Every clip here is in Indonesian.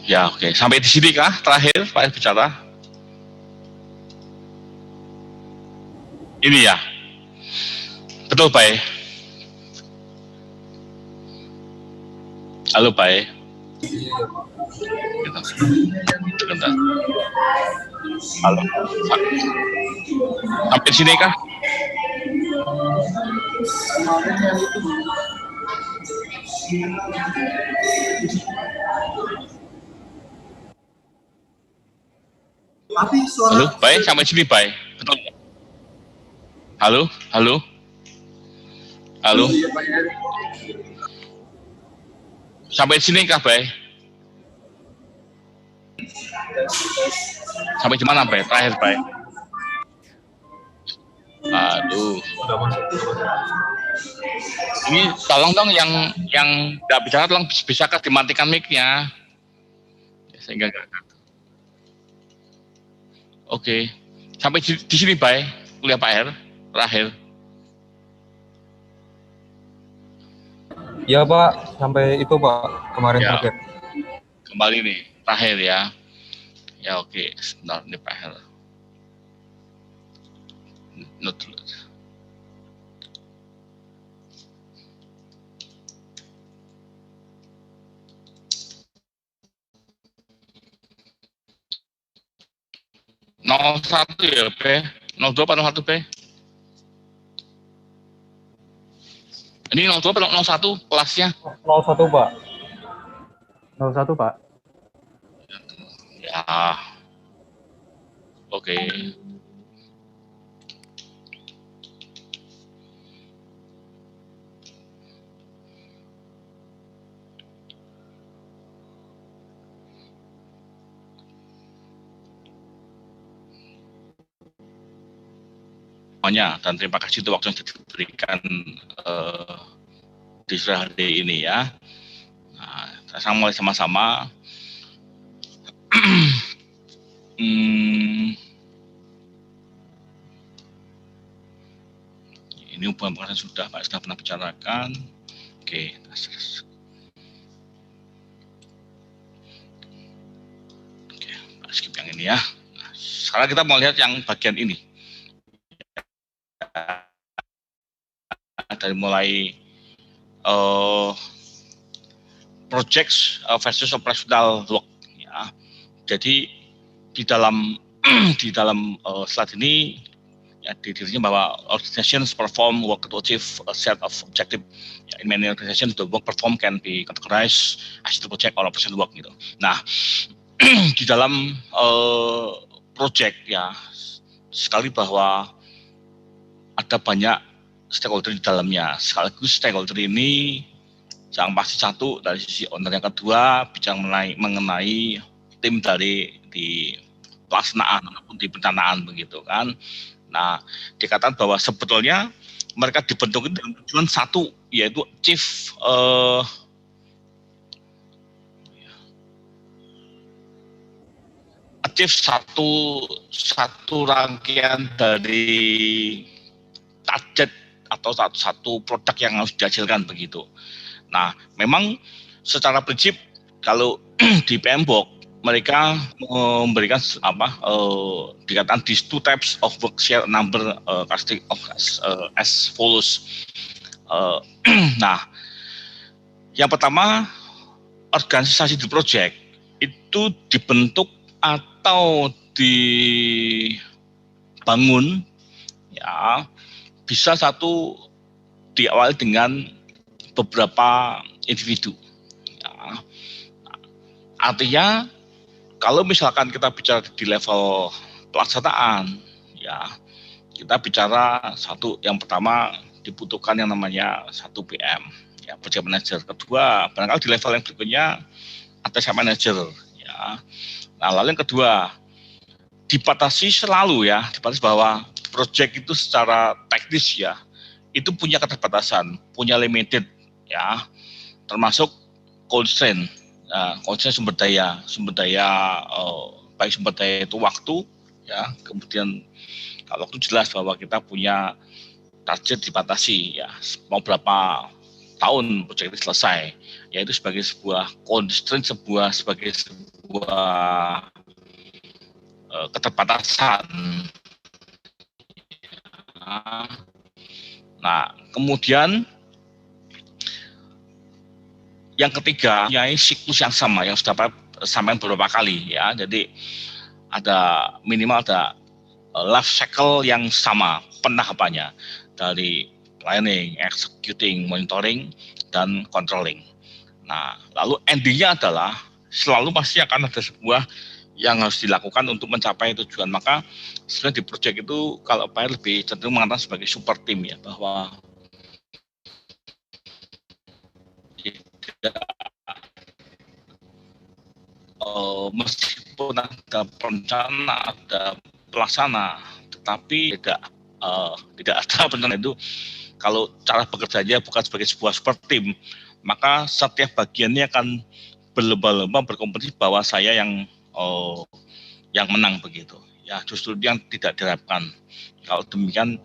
Ya, oke. Sampai di sini kah terakhir Pak bicara? Ini ya. Betul, Pak. Halo, Pak. Gitu. Bentar. Halo. Sampai di sini kah? Halo, Pak. Sampai sini, Pak. Betul. Halo, halo. Halo. Sampai sini kah, Pak? Sampai di mana, Pak? Terakhir, Pak. Aduh. Ini tolong dong yang nggak bicara tolong bisakah dimatikan mic-nya? Sehingga nggak. Oke. Sampai di sini, Pak. Kuliah Pak R. Terakhir. Ya Pak, sampai itu Pak, kemarin Ya. terakhir. Kembali nih, terakhir ya. Ya oke, sebentar nih Pak R. Note dulu. Nol satu ya P, 02 apa 01 P? Ini 02 apa 01 kelasnya? 01 Pak. 01 Pak. Ya, oke. Dan terima kasih untuk waktu yang diberikan di sore hari ini ya. Nah, kita mulai sama-sama. Ini hubungan pengawasan sudah Pak sudah pernah bicarakan. Oke, Pak skip yang ini ya. Nah, sekarang kita mau lihat yang bagian ini. Dari mulai project versus operational work ya. Jadi di dalam slide ini ya dirinya bahwa organizations perform work to achieve a set of objective. Ya, in many organizations the work performed can be categorized as the project or operational work gitu. Nah, di dalam project ya sekali bahwa ada banyak stakeholder di dalamnya. Sekaligus stakeholder ini yang pasti satu dari sisi owner, yang kedua bicara mengenai tim dari di pelaksanaan ataupun di perencanaan begitu kan. Nah, dikatakan bahwa sebetulnya mereka dibentuk dengan tujuan satu, yaitu achieve satu rangkaian dari target atau satu produk yang harus dihasilkan begitu. Nah, memang secara prinsip kalau di PMBOK mereka memberikan dikatakan these two types of work share number characteristic of as follows. Nah, yang pertama organisasi di project itu dibentuk atau dibangun ya bisa satu diawali dengan beberapa individu. Ya. Artinya kalau misalkan kita bicara di level pelaksanaan, ya kita bicara satu yang pertama dibutuhkan yang namanya 1 PM, ya project manager. Kedua, barangkali di level yang berikutnya ada manager, ya. Nah, lalu yang kedua dibatasi selalu ya, dibatasi bahwa project itu secara teknis ya itu punya keterbatasan, punya limited ya, termasuk constraint, constraint sumber daya baik sumber daya itu waktu ya, kemudian kalau waktu jelas bahwa kita punya target dibatasi ya, mau berapa tahun proyek ini selesai, yaitu sebagai sebuah constraint, sebagai sebuah keterbatasan. Nah, kemudian yang ketiga, punya siklus yang sama yang sudah sampaikan beberapa kali ya. Jadi ada minimal ada life cycle yang sama penahapannya dari planning, executing, monitoring, dan controlling. Nah, lalu endingnya adalah selalu pasti akan ada sebuah yang harus dilakukan untuk mencapai tujuan. Maka sebenarnya di project itu kalau Pak lebih cenderung mengatakan sebagai super team ya, bahwa meskipun ada perencana, ada pelaksana, tetapi tidak ada perencana itu. Kalau cara bekerjanya bukan sebagai sebuah super team, maka setiap bagiannya akan berlomba-lomba berkompetisi bahwa saya yang menang begitu. Ya, justru yang tidak diharapkan. Kalau demikian,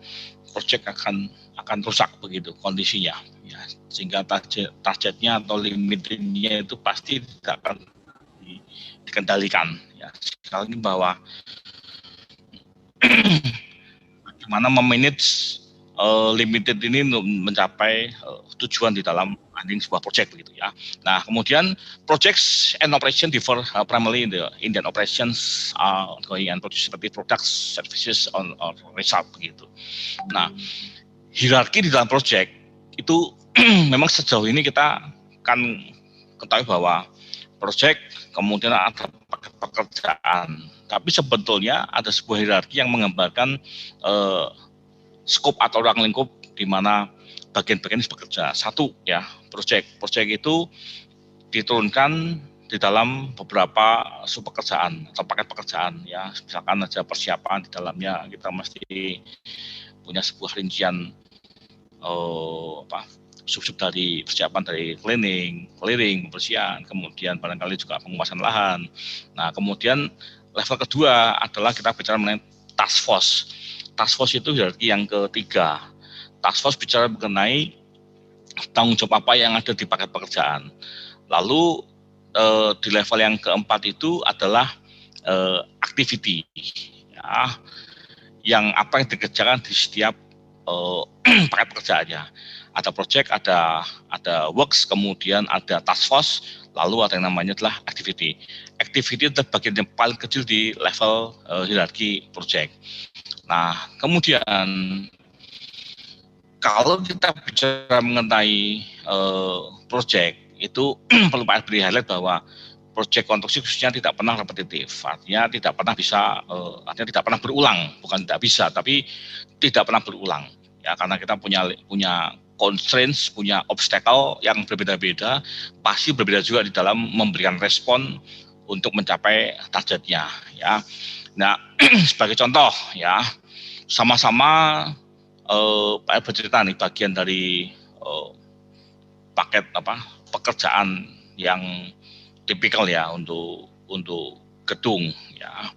proyek akan rusak begitu kondisinya. Ya, sehingga targetnya atau limitnya itu pasti tidak akan dikendalikan. Ya, sekali lagi bahwa bagaimana memanage limited ini untuk mencapai tujuan di dalam running sebuah project begitu ya. Nah, kemudian projects and operation differ primarily in the Indian operations ongoing and produce seperti products, services or result begitu. Nah, hierarki di dalam project itu memang sejauh ini kita kan ketahui bahwa project kemudian ada pekerjaan, tapi sebetulnya ada sebuah hierarki yang menggambarkan skop atau ruang lingkup di mana bagian-bagian bekerja. Satu ya, project itu diturunkan di dalam beberapa sub pekerjaan atau paket pekerjaan ya. Misalkan aja persiapan di dalamnya kita mesti punya sebuah rincian sub-sub dari persiapan dari clearing, pembersihan, kemudian barangkali juga penguasaan lahan. Nah, kemudian level kedua adalah kita bicara mengenai task force. Task force itu hierarki yang ketiga. Task force bicara mengenai tanggung jawab apa yang ada di paket pekerjaan. Lalu di level yang keempat itu adalah activity, ya, yang apa yang dikerjakan di setiap paket pekerjaannya. Ada project, ada works, kemudian ada task force, lalu ada yang namanya adalah activity. Activity itu bagian yang paling kecil di level hierarki project. Nah, kemudian kalau kita bicara mengenai project itu perlu Pak beri highlight bahwa project konstruksi khususnya tidak pernah repetitif, artinya tidak pernah bisa, artinya tidak pernah berulang, bukan tidak bisa, tapi tidak pernah berulang. Ya, karena kita punya constraints, punya obstacle yang berbeda-beda, pasti berbeda juga di dalam memberikan respon untuk mencapai targetnya. Ya, nah sebagai contoh ya, sama-sama Pak bercerita nih bagian dari paket pekerjaan yang tipikal ya untuk gedung ya.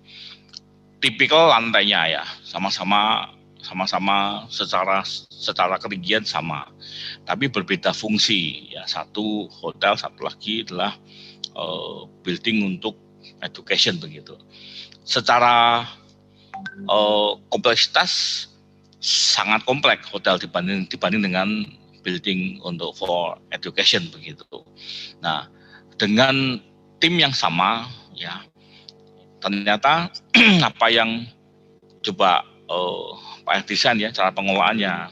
Tipikal lantainya ya sama-sama secara ketinggian sama, tapi berbeda fungsi ya. Satu hotel, satu lagi adalah building untuk education begitu. Secara kompleksitas sangat kompleks hotel dibanding dengan building untuk for education begitu. Nah, dengan tim yang sama ya, ternyata apa yang coba Pak desain ya, cara pengelolaannya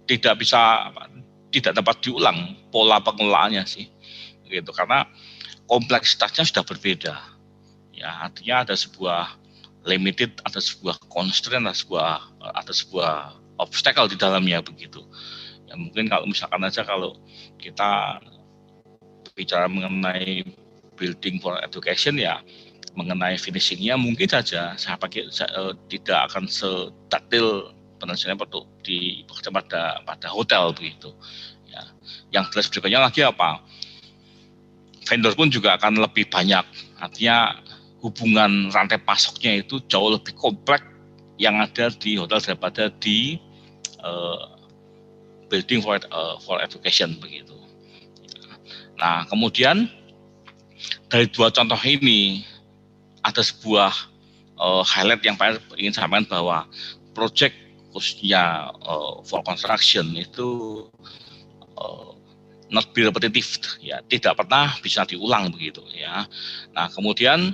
tidak dapat diulang pola pengelolaannya sih gitu, karena kompleksitasnya sudah berbeda ya. Artinya ada sebuah limited, ada sebuah constraint, ada sebuah obstacle di dalamnya begitu ya. Mungkin kalau misalkan aja kalau kita bicara mengenai building for education ya, mengenai finishingnya mungkin saja saya pakai tidak akan sedatil penelitiannya di bekerja pada hotel begitu ya. Yang jelas berikutnya lagi apa, vendor pun juga akan lebih banyak, artinya hubungan rantai pasoknya itu jauh lebih kompleks yang ada di hotel daripada di building for education begitu Nah, kemudian dari dua contoh ini ada sebuah highlight yang saya ingin sampaikan bahwa project khususnya for construction itu not be repetitive, ya, tidak pernah bisa diulang begitu ya. Nah, kemudian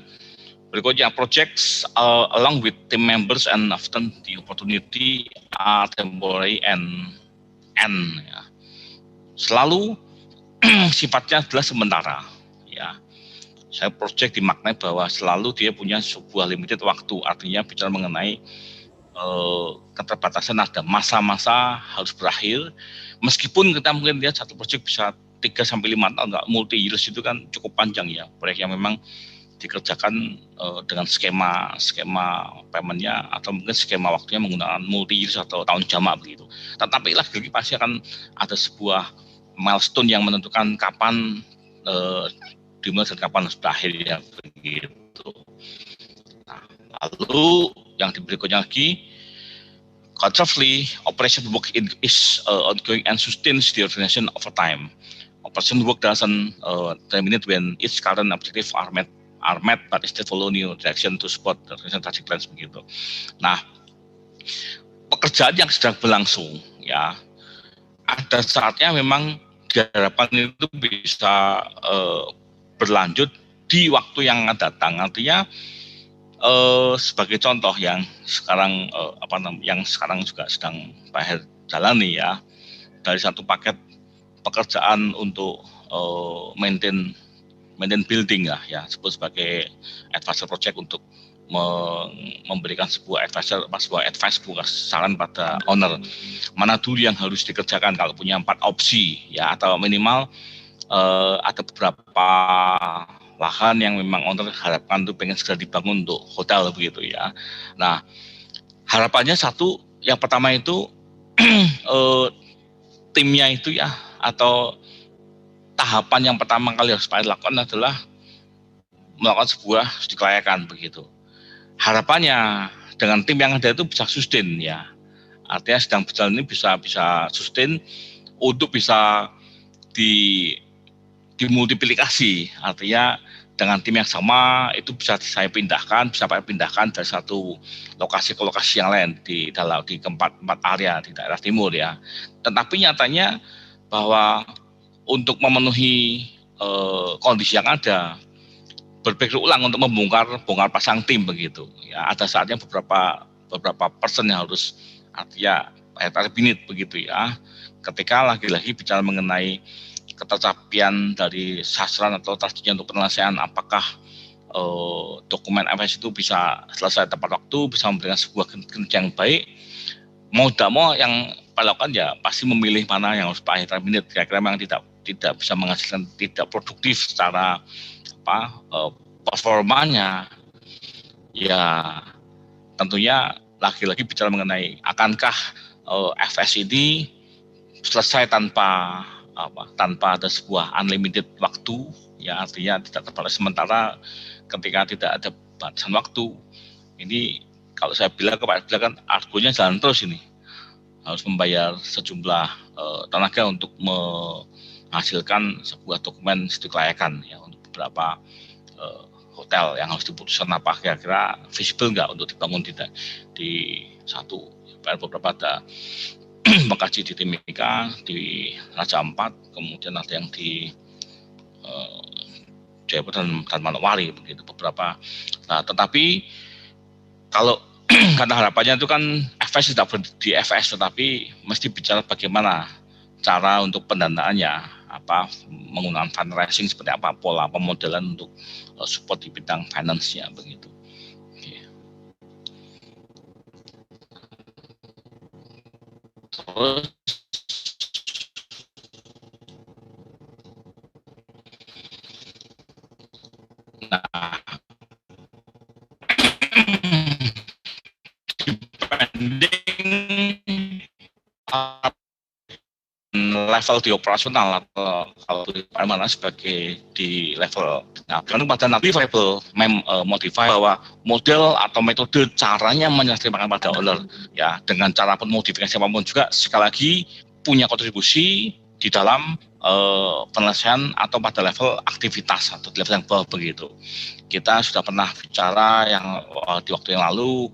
berikutnya projects along with team members and often the opportunity are temporary and ya. Selalu sifatnya adalah sementara ya. Saya project dimaknai bahwa selalu dia punya sebuah limited waktu, artinya bicara mengenai keterbatasan, ada masa-masa harus berakhir. Meskipun kita mungkin lihat satu proyek bisa 3-5 tahun, nggak multi years, itu kan cukup panjang ya, proyek yang memang dikerjakan dengan skema paymentnya atau mungkin skema waktunya menggunakan multi years atau tahun jamak begitu. Tetapi lagi-lagi pasti akan ada sebuah milestone yang menentukan kapan dimulai dan kapan harus berakhir ya begitu. Nah, lalu yang berikutnya lagi, contrarily, operation work is ongoing and sustains the organization over time. Operation work doesn't terminate when its current objectives are met, but still follow new direction to support the organization strategic plans begitu. Nah, pekerjaan yang sedang berlangsung ya, ada saatnya memang diharapkan itu bisa berlanjut di waktu yang akan datang. Artinya sebagai contoh yang sekarang yang sekarang juga sedang Pak Her jalani ya, dari satu paket pekerjaan untuk maintain building ya, sebut sebagai advisor project untuk memberikan sebuah advice, saran pada owner mana dulu yang harus dikerjakan kalau punya 4 opsi ya, atau minimal ada beberapa lahan yang memang owner harapkan tuh pengen segera dibangun untuk hotel begitu ya. Nah, harapannya satu, yang pertama itu timnya itu ya, atau tahapan yang pertama kali harus Pak lakukan adalah melakukan sebuah studi kelayakan begitu. Harapannya dengan tim yang ada itu bisa sustain ya. Artinya sedang berjalan ini bisa sustain untuk bisa dimultiplikasi, artinya dengan tim yang sama itu bisa saya pindahkan dari satu lokasi ke lokasi yang lain di keempat area di daerah timur ya. Tetapi nyatanya bahwa untuk memenuhi kondisi yang ada, berpikir ulang untuk bongkar pasang tim begitu ya. Ada saatnya beberapa person yang harus artinya terpinit begitu ya. Ketika lagi-lagi bicara mengenai ketercapian dari sasaran atau targetnya untuk penyelesaian, apakah dokumen FS itu bisa selesai tepat waktu, bisa memberikan sebuah kinerja yang baik, mau tidak mau yang lakukan ya pasti memilih mana yang harus Pak terminate, kira-kira memang tidak bisa menghasilkan, tidak produktif secara performanya ya. Tentunya lagi-lagi bicara mengenai akankah FS ini selesai tanpa ada sebuah unlimited waktu ya, artinya tidak terbatas sementara ketika tidak ada batasan waktu. Ini kalau saya bilang kan argonya jalan terus, ini harus membayar sejumlah tenaga untuk menghasilkan sebuah dokumen studi kelayakan ya untuk beberapa hotel yang harus diputuskan apa kira-kira visible nggak untuk dibangun di satu beberapa ada mengkaji di Timika, di Raja Ampat, kemudian ada yang di Jayapura dan Manokwari begitu beberapa. Nah, tetapi kalau karena harapannya itu kan FS tidak di FS, tetapi mesti bicara bagaimana cara untuk pendanaannya, menggunakan fundraising seperti apa, pola pemodelan untuk support di bidang finance-nya begitu. Terus dibanding level di operasional atau kalau di mana sebagai di level, nah kan pada nanti variable modify bahwa model atau metode caranya menyerahkan pada owner ya, dengan cara pun modifikasi apapun juga sekali lagi punya kontribusi di dalam penyelesaian atau pada level aktivitas atau level yang bawah begitu. Kita sudah pernah bicara yang di waktu yang lalu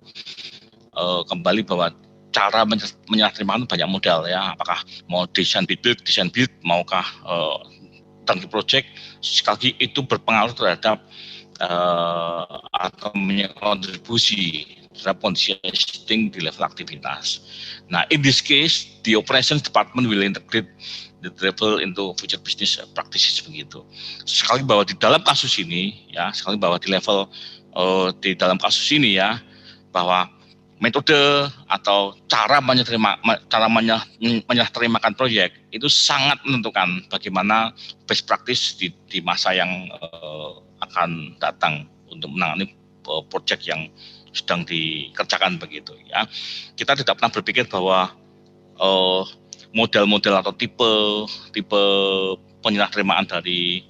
kembali bahwa cara menyerah terimakan banyak modal ya, apakah mau desain build, maukah turnkey project, sekali lagi itu berpengaruh terhadap atau kontribusi terhadap kondisi existing di level aktivitas. Nah, in this case, the operations department will integrate the travel into future business practices begitu. Sekali bahwa di dalam kasus ini ya, sekali bahwa di level di dalam kasus ini ya, bahwa metode atau cara menyerah terimakan proyek itu sangat menentukan bagaimana best practice di masa yang akan datang untuk menangani proyek yang sedang dikerjakan begitu ya. Kita tidak pernah berpikir bahwa model-model atau tipe penyerah terimaan dari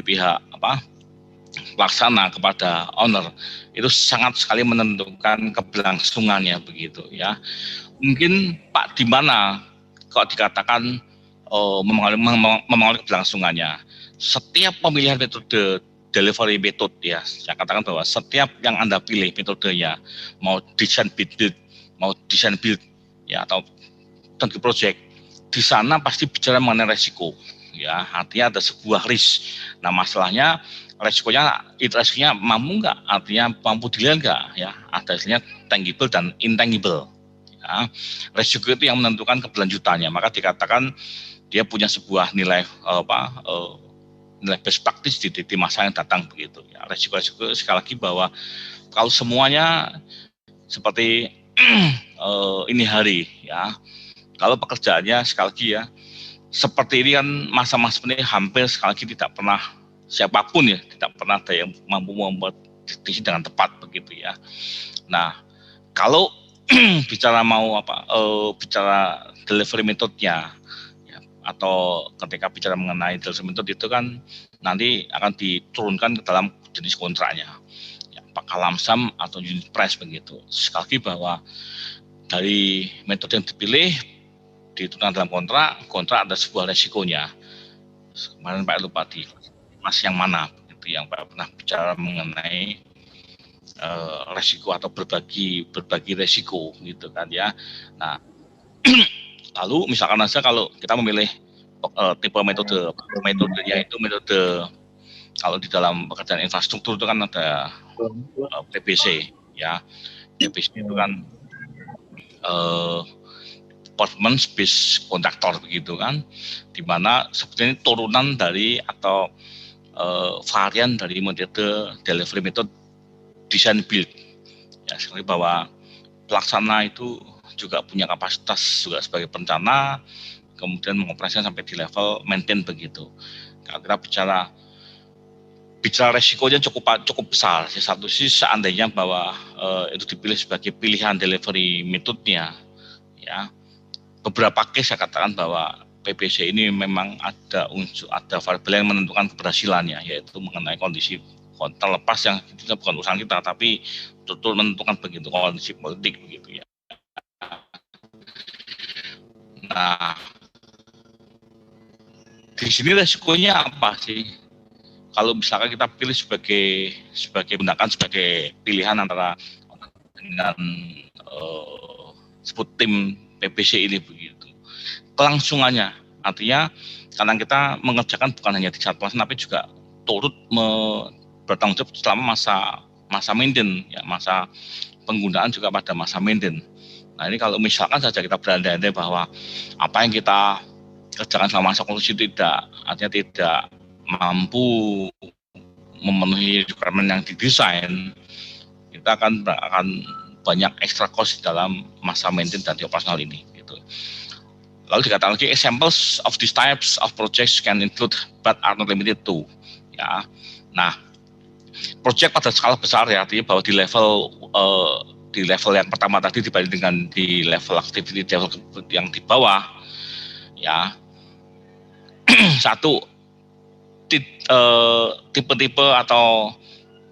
pihak pelaksana kepada owner itu sangat sekali menentukan keberlangsungannya begitu ya. Mungkin Pak di mana kalau dikatakan memengaruhi keberlangsungannya, setiap pemilihan metode delivery method ya, saya katakan bahwa setiap yang Anda pilih metodenya, mau desain build, mau desain build ya, atau turnkey project, di sana pasti bicara mengenai resiko ya, artinya ada sebuah risk. Nah, masalahnya resikonya mampu nggak, artinya mampu dilihat nggak ya, ada istilahnya tangible dan intangible ya. Resiko itu yang menentukan keberlanjutannya, maka dikatakan dia punya sebuah nilai nilai best practice di masa yang datang begitu ya. Resiko-resiko sekali lagi bahwa kalau semuanya seperti ini hari ya, kalau pekerjaannya sekali lagi ya seperti ini kan, masa-masa ini hampir sekali lagi tidak pernah siapapun ya, tidak pernah ada yang mampu membuat desain dengan tepat begitu ya. Nah, kalau bicara bicara delivery metodenya ya, atau ketika bicara mengenai delivery method itu kan nanti akan diturunkan ke dalam jenis kontraknya ya, apakah lump sum atau unit price begitu. Sekali lagi bahwa dari metode yang dipilih diturunkan dalam kontrak ada sebuah resikonya. Kemarin Pak lupa di mas yang mana begitu yang Pak pernah bicara mengenai resiko atau berbagi resiko gitu kan ya. Nah, lalu misalkan saja kalau kita memilih tipe metodenya itu metode kalau di dalam pekerjaan infrastruktur itu kan ada PBC ya. PBC itu kan performance based kontraktor begitu kan, di mana sebetulnya turunan dari atau varian dari metode delivery method design build ya. Sekali bahwa pelaksana itu juga punya kapasitas juga sebagai perencana, kemudian mengoperasikan sampai di level maintain begitu. Kalau kita bicara resikonya cukup besar. Satu sisi seandainya bahwa itu dipilih sebagai pilihan delivery metodenya ya, beberapa case saya katakan bahwa PBC ini memang ada variabel yang menentukan keberhasilannya, yaitu mengenai kondisi terlepas yang itu bukan urusan kita, tapi betul menentukan begitu kondisi politik begitu ya. Nah, di sini resikonya apa sih? Kalau misalkan kita pilih sebagai pilihan antara dengan sebut tim PBC ini begitu. Kelangsungannya, artinya karena kita mengerjakan bukan hanya di saat pelaksanaan, tapi juga turut bertanggung jawab selama masa maintain, ya, masa penggunaan juga pada masa maintain. Nah, ini kalau misalkan saja kita berandai-andai bahwa apa yang kita kerjakan selama masa kondisi artinya tidak mampu memenuhi requirement yang didesain, kita akan banyak extra cost dalam masa maintain dan operasional ini gitu. Lalu dikatakan lagi, examples of these types of projects can include but are not limited to ya. Nah, proyek pada skala besar ya, artinya bahwa di level yang pertama tadi dibanding dengan di level activity level yang di bawah ya. Satu, tipe-tipe atau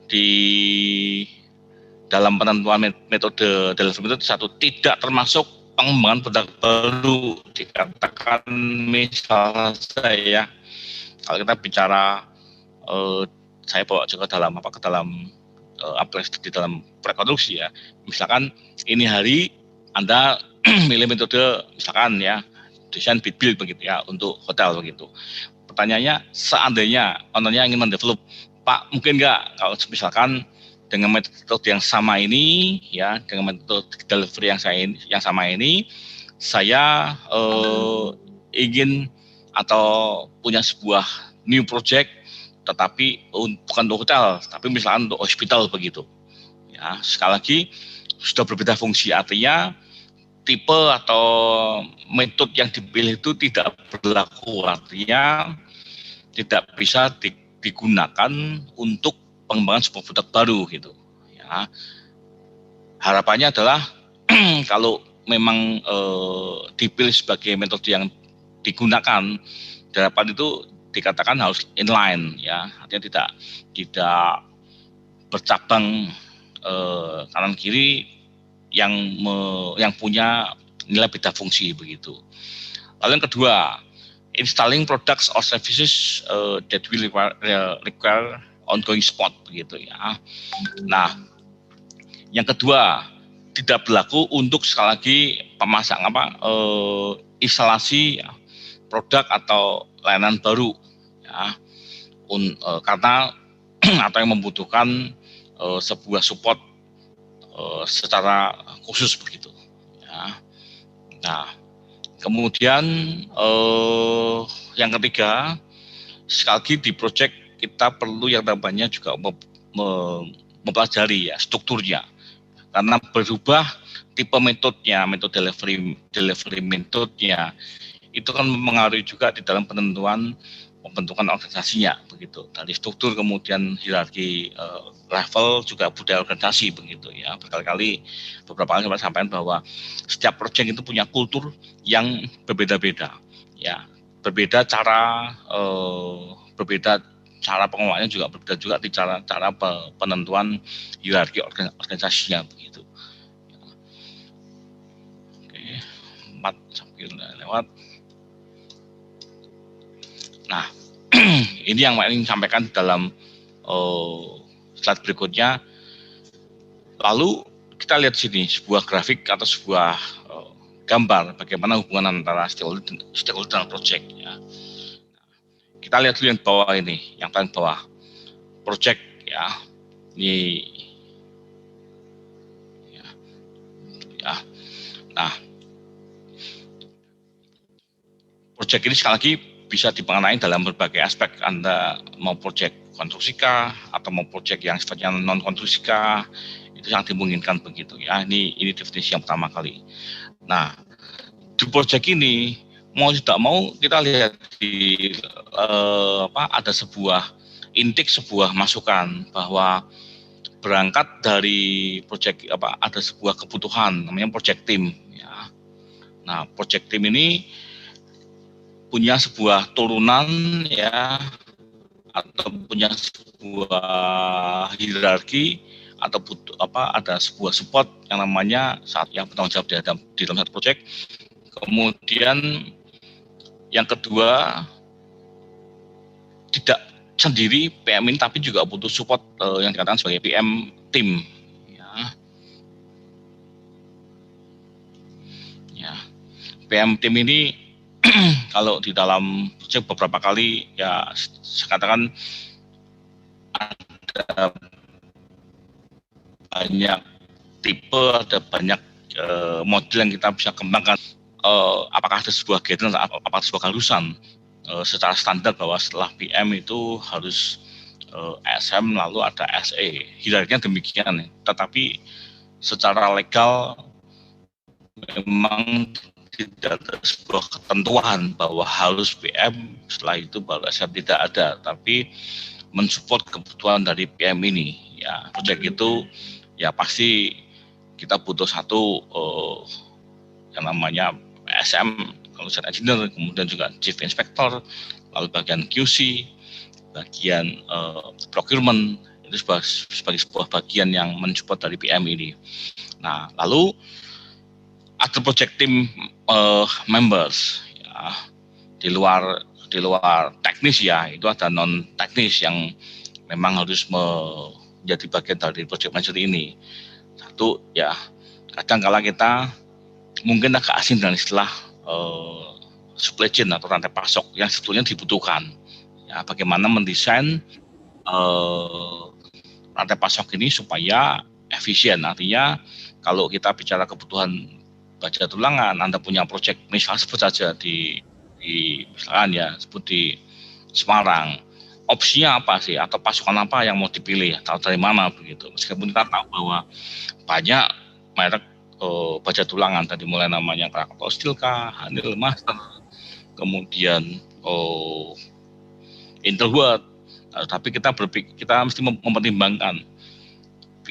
di dalam penentuan metode delivery method, satu, tidak termasuk pengembangan produk baru, dikatakan misalnya saya, kalau kita bicara saya bawa juga dalam ke dalam aplikasi di dalam prakonstruksi ya. Misalkan ini hari Anda milih metode misalkan ya desain bid build begitu ya untuk hotel begitu. Pertanyaannya, seandainya ownernya ingin mendevelop, Pak, mungkin nggak kalau misalkan dengan metode yang sama ini ya, dengan metode delivery yang sama ini, saya ingin atau punya sebuah new project, tetapi bukan untuk hotel, tapi misalkan untuk hospital begitu. Ya, sekali lagi sudah berbeda fungsi, artinya tipe atau metode yang dipilih itu tidak berlaku, artinya tidak bisa digunakan untuk pengembangan sebuah produk baru gitu. Ya, harapannya adalah kalau memang dipilih sebagai metode yang digunakan, harapan itu dikatakan harus inline ya, artinya tidak bercabang kanan kiri yang punya nilai beda fungsi begitu. Lalu yang kedua, installing products or services that will require ongoing support begitu ya. Nah, yang kedua tidak berlaku untuk sekali lagi pemasang instalasi produk atau layanan baru ya, karena atau yang membutuhkan sebuah support secara khusus begitu ya. Nah, kemudian yang ketiga, sekali lagi di project kita perlu yang namanya juga mempelajari ya strukturnya, karena berubah tipe metodenya, metode delivery metodenya itu kan mempengaruhi juga di dalam pembentukan organisasinya begitu, dari struktur kemudian hierarki level juga budaya organisasi begitu ya. Beberapa kali saya sampaikan bahwa setiap project itu punya kultur yang berbeda-beda ya, berbeda cara pengelolaannya juga berbeda juga di cara penentuan hierarki organisasinya begitu. Oke, 4 sampai lewat. Nah, ini yang ingin sampaikan dalam slide berikutnya. Lalu kita lihat sini sebuah grafik atau sebuah gambar bagaimana hubungan antara stakeholder dan project ya. Kita lihat dulu yang bawah ini, yang paling bawah, project ya. Ini ya. Nah, project ini sekali lagi bisa dipengaruhi dalam berbagai aspek. Anda mau project konstruksikah atau mau project yang sifatnya non konstruksikah, itu yang dimungkinkan begitu ya. Ini definisi yang pertama kali. Nah, di project ini mau tidak mau kita lihat di ada sebuah intake, sebuah masukan bahwa berangkat dari project ada sebuah kebutuhan namanya project team ya. Nah, project team ini punya sebuah turunan ya, atau punya sebuah hierarki atau ada sebuah support yang namanya yang bertanggung jawab di dalam satu project. Kemudian yang kedua, tidak sendiri PM ini tapi juga butuh support yang dikatakan sebagai PM team ya. Ya, PM team ini kalau di dalam project beberapa kali ya saya katakan ada banyak tipe, ada banyak model yang kita bisa kembangkan. Apakah ada sebuah guideline, apakah sebuah keharusan secara standar bahwa setelah PM itu harus SM lalu ada SE, hierarkinya demikian. Tetapi secara legal memang tidak ada sebuah ketentuan bahwa harus PM, setelah itu baru SM, tidak ada, tapi mensupport kebutuhan dari PM ini ya. Project itu ya pasti kita butuh satu yang namanya SM kalau set engineer, kemudian juga chief inspector, lalu bagian QC, bagian procurement, itu sebagai sebuah bagian yang mensupport dari PM ini. Nah, lalu ada project team members ya, di luar teknis ya, itu ada non teknis yang memang harus menjadi bagian dari project manager ini. Satu ya, kadang kala kita mungkin agak asing dengan istilah supply chain atau rantai pasok yang sebetulnya dibutuhkan. Ya, bagaimana mendesain rantai pasok ini supaya efisien. Artinya kalau kita bicara kebutuhan baja tulangan, Anda punya proyek misal sebut saja di misalkan ya sebut di Semarang, opsinya apa sih atau pasukan apa yang mau dipilih atau dari mana begitu. Meskipun kita tahu bahwa banyak merek baja tulangan, tadi mulai namanya Krakatau Steel kah, Hanil Master, kemudian Interworld, tapi kita mesti mempertimbangkan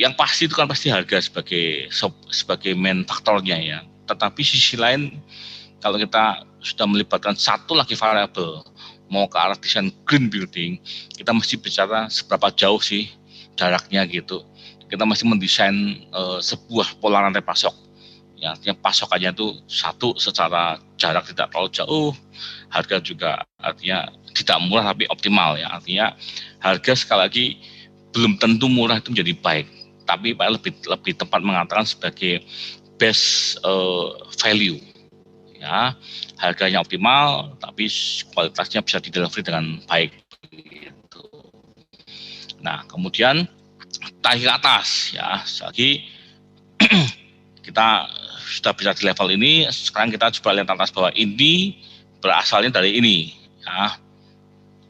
yang pasti itu kan pasti harga sebagai main faktornya ya. Tetapi sisi lain kalau kita sudah melibatkan satu lagi variabel mau ke arah desain green building, kita mesti bicara seberapa jauh sih jaraknya gitu. Kita mesti mendesain sebuah pola rantai pasok. Ya, artinya pasokannya itu satu secara jarak tidak terlalu jauh, harga juga artinya tidak murah tapi optimal ya. Artinya harga sekali lagi belum tentu murah itu menjadi baik, tapi lebih tepat mengatakan sebagai best value ya, harganya optimal tapi kualitasnya bisa didelivery dengan baik gitu. Nah kemudian tarik ke atas ya, lagi kita sudah bisa di level ini, sekarang kita coba lihat atas bahwa ini berasalnya dari ini ya,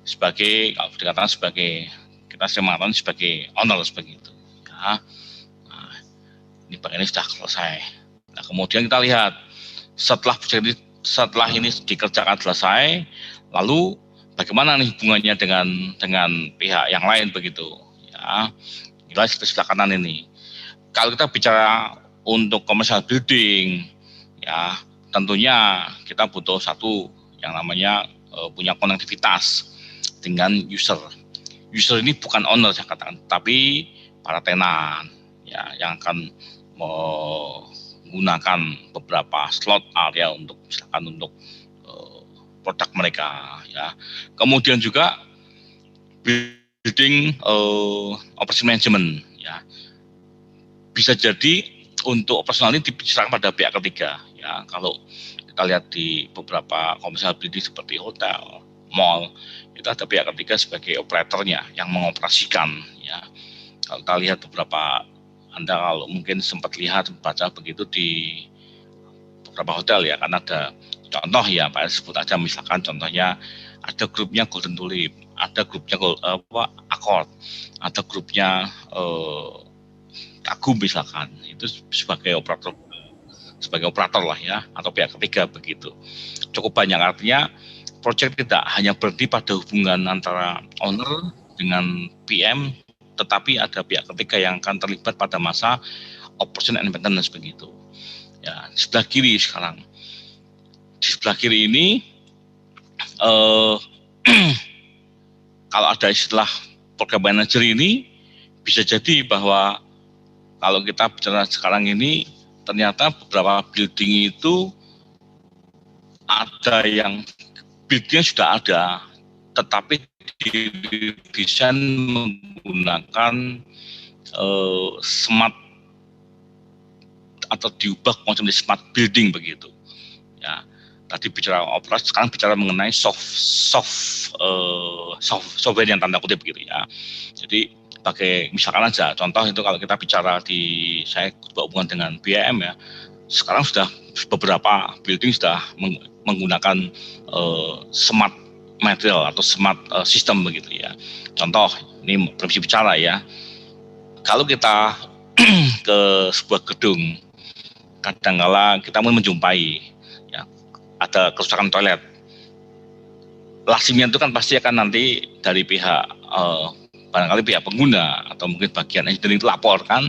sebagai kalau dikatakan sebagai kita sering mengatakan sebagai owner seperti itu ya. Nah, ini bagian ini sudah selesai. Nah kemudian kita lihat setelah ini dikerjakan selesai, lalu bagaimana nih hubungannya dengan pihak yang lain begitu ya. Kita sebelah kanan ini. Kalau kita bicara untuk commercial building ya, tentunya kita butuh satu yang namanya punya konektivitas dengan user. User ini bukan owner saya katakan, tapi para tenan ya yang akan menggunakan beberapa slot area untuk misalkan untuk produk mereka ya. Kemudian juga building operation management ya. Bisa jadi untuk operasional ini diserahkan pada pihak ketiga ya. Kalau kita lihat di beberapa komersial building seperti hotel, mall, itu ada pihak ketiga sebagai operatornya yang mengoperasikan ya. Kalau kita lihat beberapa, Anda kalau mungkin sempat lihat baca begitu di beberapa hotel ya, kan ada contoh ya Pak, sebut aja misalkan contohnya ada grupnya Golden Tulip, ada grupnya Accord, ada grupnya Kagum misalkan, itu sebagai operator lah ya, atau pihak ketiga begitu. Cukup banyak, artinya proyek tidak hanya berhenti pada hubungan antara owner dengan PM, tetapi ada pihak ketiga yang akan terlibat pada masa operation and maintenance begitu. Ya, sebelah kiri sekarang. Di sebelah kiri ini kalau ada istilah program manager ini, bisa jadi bahwa kalau kita bicara sekarang ini, ternyata beberapa building itu ada yang buildingnya sudah ada, tetapi didesain menggunakan smart atau diubah konsep smart building begitu. Ya, tadi bicara operasi, sekarang bicara mengenai software yang tanda kutip gitu ya. Jadi pakai misalkan aja contoh itu kalau kita bicara saya berhubungan dengan BIM ya, sekarang sudah beberapa building sudah menggunakan smart material atau smart system begitu ya. Contoh ini prinsip bicara ya, kalau kita ke sebuah gedung, kadang-kala kita menjumpai ya ada kerusakan toilet, lazimnya itu kan pasti akan nanti dari pihak barangkali pihak pengguna atau mungkin bagian engineering itu laporkan,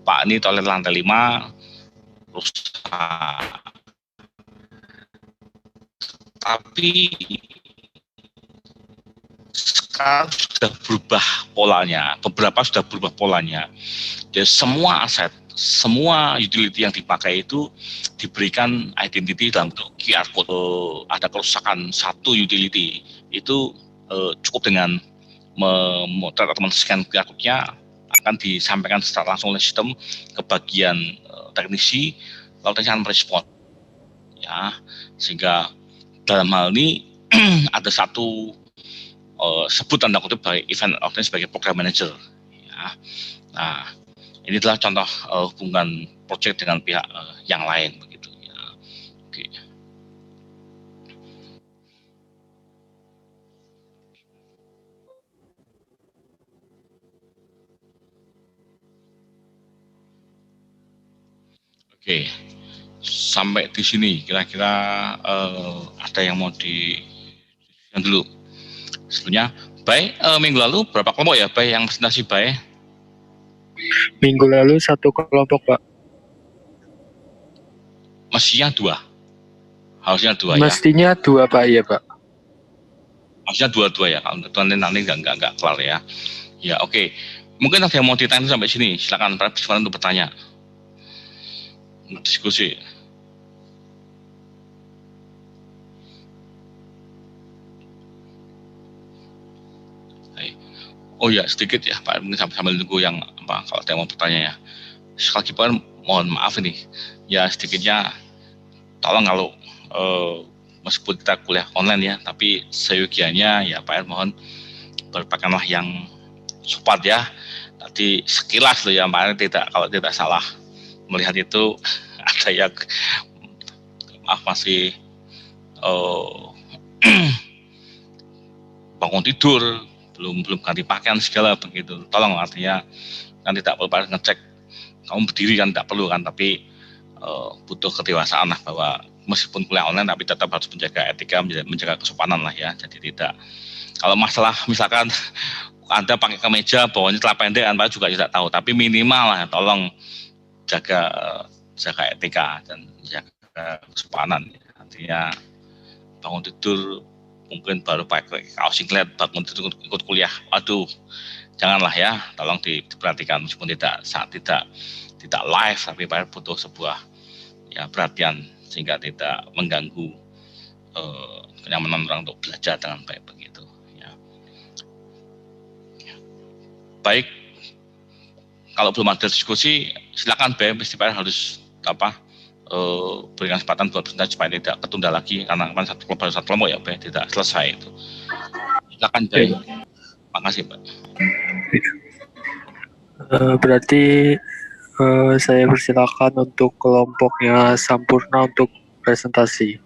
Pak ini toilet lantai 5 rusak. Tapi sekarang sudah berubah polanya, beberapa sudah berubah polanya. Jadi semua aset semua utility yang dipakai itu diberikan identity dalam bentuk QR code. Ada kerusakan satu utility itu cukup dengan memotret atau men-scan QR code-nya, akan disampaikan secara langsung oleh sistem ke bagian teknisi, lalu teknisi akan merespon. Ya, sehingga dalam hal ini ada satu sebut tanda kutip sebagai event organizer sebagai program manager. Ya. Nah, ini adalah contoh hubungan project dengan pihak yang lain begitu. Ya. Oke. Oke. Sampai di sini kira-kira ada yang mau yang dulu. Sebelumnya, baik minggu lalu berapa kelompok ya, baik yang presentasi baik? Minggu lalu 1 kelompok, Pak. Mestinya 2. Harusnya 2 ya. Mestinya 2, Pak, iya, Pak. Harusnya 2 ya. Kalau nanti nggak kelar ya. Ya, oke. Mungkin ada yang mau ditanya sampai sini. Silakan Pak untuk bertanya. Diskusi. Oh ya, sedikit ya Pak, mungkin sambil nunggu yang apa, kalau ada yang mau bertanya ya. Sekali lagi Pak, mohon maaf ini, ya sedikitnya tolong kalau meskipun kita kuliah online ya, tapi seyogianya ya Pak mohon berpakaianlah yang sopan ya. Tadi sekilas loh ya Pak, kalau tidak salah melihat itu ada yang maaf masih bangun tidur, belum ganti pakaian segala begitu. Tolong artinya kan tidak perlu ngecek kamu berdiri kan tidak perlu kan, tapi butuh kedewasaan lah bahwa meskipun kuliah online tapi tetap harus menjaga etika, menjaga kesopanan lah ya. Jadi tidak, kalau masalah misalkan Anda pakai kemeja bawahnya celana pendek, Anda juga tidak tahu, tapi minimal lah tolong jaga etika dan jaga kesopanan. Artinya bangun tidur mungkin baru pakai kaos singlet bangun tidur ikut kuliah, aduh janganlah ya, tolong diperhatikan meskipun tidak live, tapi butuh sebuah ya perhatian sehingga tidak mengganggu kenyamanan orang untuk belajar dengan baik begitu ya. Baik, kalau belum ada diskusi silakan BM Festival harus berikan kesempatan buat presentasi supaya tidak ketunda lagi karena kan satu kelompok ya BM tidak selesai itu. Silakan BM. Terima kasih Pak. Berarti saya persilakan untuk kelompoknya Sampurna untuk presentasi.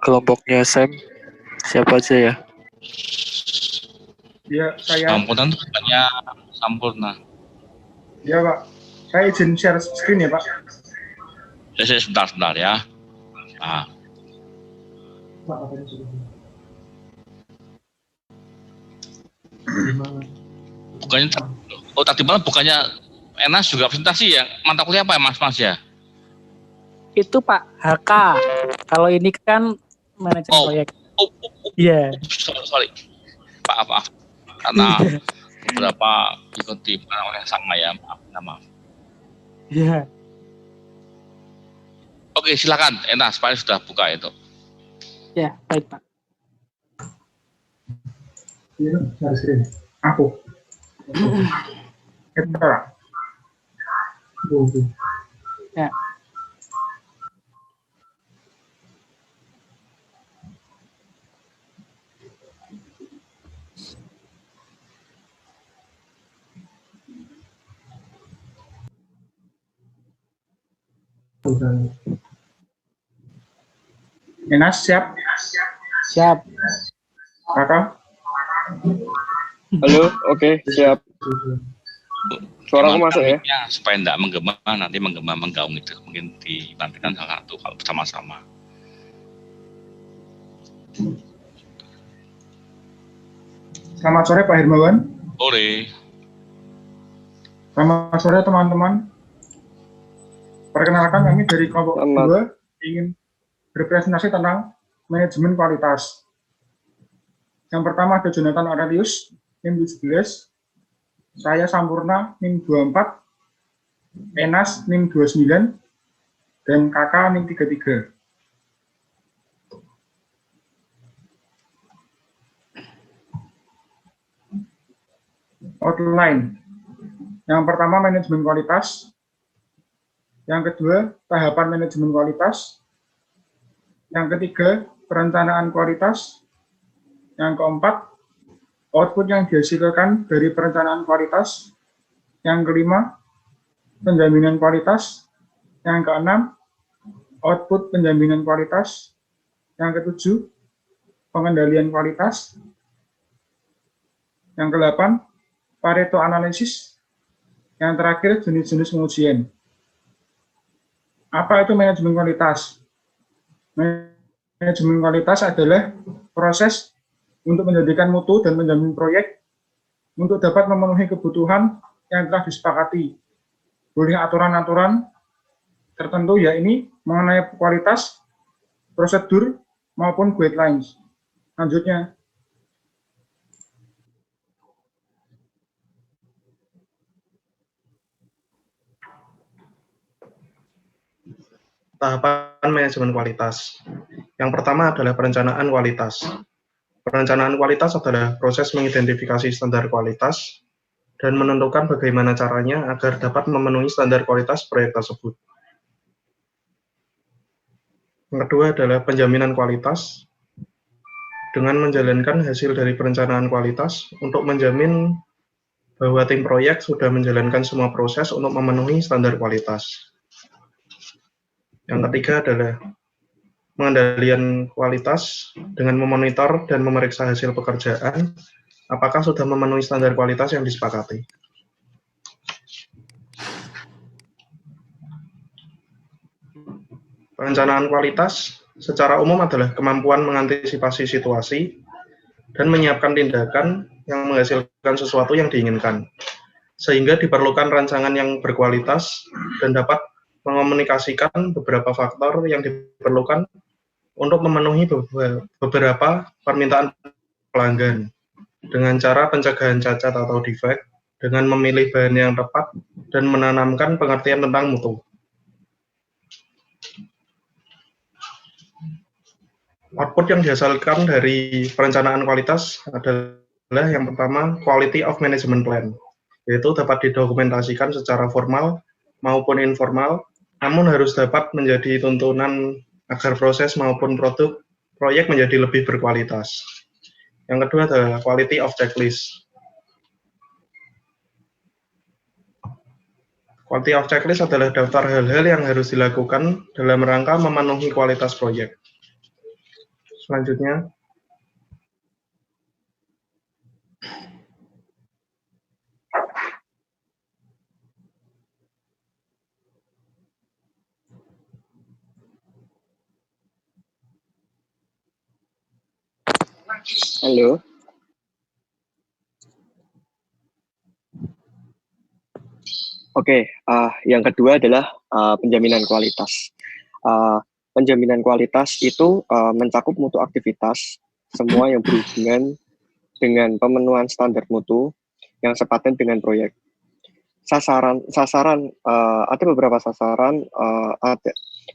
Kelompoknya Sam, siapa aja ya? Ya, saya. Sampurna itu bukannya Sampurna. Ya Pak, saya izin share screen ya Pak. Saya sebentar ya. Nah. Bukannya tadi malam bukannya Enas juga presentasi ya, mata kuliah apa ya Mas ya? Itu Pak HK. Kalau ini kan manajemen proyek. Iya. Sorry. Maaf. Karena beberapa ikuti orang yang sama ya, maaf. Iya. Oke, silakan Enas, Pak sudah buka itu. Ya, baik Pak. Iya, share screen. Aku. Ya. Enas siap? Siap. Kakak? Halo, oke, siap. Suara aku masuk ya? Supaya tidak menggema, nanti menggaung itu. Mungkin dibantukan salah satu kalau bersama-sama. Selamat sore Pak Hermawan. Sore. Selamat sore teman-teman. Perkenalkan kami dari kelompok 2 ingin berpresentasi tentang manajemen kualitas. Yang pertama ada Jonathan Aurelius, NIM 17. saya Sampurna NIM 24, Enas NIM 29, dan Kakak NIM 33. Outline. Yang pertama manajemen kualitas. Yang kedua tahapan manajemen kualitas. Yang ketiga perencanaan kualitas. Yang keempat output yang dihasilkan dari perencanaan kualitas. Yang kelima penjaminan kualitas. Yang keenam output penjaminan kualitas. Yang ketujuh pengendalian kualitas. Yang kedelapan Pareto analisis. Yang terakhir jenis-jenis pengujian. Apa itu manajemen kualitas? Manajemen kualitas adalah proses untuk menjadikan mutu dan menjamin proyek untuk dapat memenuhi kebutuhan yang telah disepakati oleh aturan-aturan tertentu, ya ini mengenai kualitas, prosedur, maupun guidelines. Selanjutnya, tahapan manajemen kualitas. Yang pertama adalah perencanaan kualitas. Perencanaan kualitas adalah proses mengidentifikasi standar kualitas dan menentukan bagaimana caranya agar dapat memenuhi standar kualitas proyek tersebut. Yang kedua adalah penjaminan kualitas. Dengan menjalankan hasil dari perencanaan kualitas untuk menjamin bahwa tim proyek sudah menjalankan semua proses untuk memenuhi standar kualitas. Yang ketiga adalah pengendalian kualitas dengan memonitor dan memeriksa hasil pekerjaan apakah sudah memenuhi standar kualitas yang disepakati. Perencanaan kualitas secara umum adalah kemampuan mengantisipasi situasi dan menyiapkan tindakan yang menghasilkan sesuatu yang diinginkan, sehingga diperlukan rancangan yang berkualitas dan dapat mengomunikasikan beberapa faktor yang diperlukan untuk memenuhi beberapa permintaan pelanggan dengan cara pencegahan cacat atau defect, dengan memilih bahan yang tepat, dan menanamkan pengertian tentang mutu. Output yang dihasilkan dari perencanaan kualitas adalah yang pertama, quality of management plan, yaitu dapat didokumentasikan secara formal maupun informal, namun harus dapat menjadi tuntunan agar proses maupun produk proyek menjadi lebih berkualitas. Yang kedua adalah quality of checklist. Quality of checklist adalah daftar hal-hal yang harus dilakukan dalam rangka memenuhi kualitas proyek. Selanjutnya, Halo. Oke, yang kedua adalah penjaminan kualitas. Penjaminan kualitas itu mencakup mutu aktivitas, semua yang berhubungan dengan pemenuhan standar mutu yang sepadan dengan proyek. Sasaran ada beberapa sasaran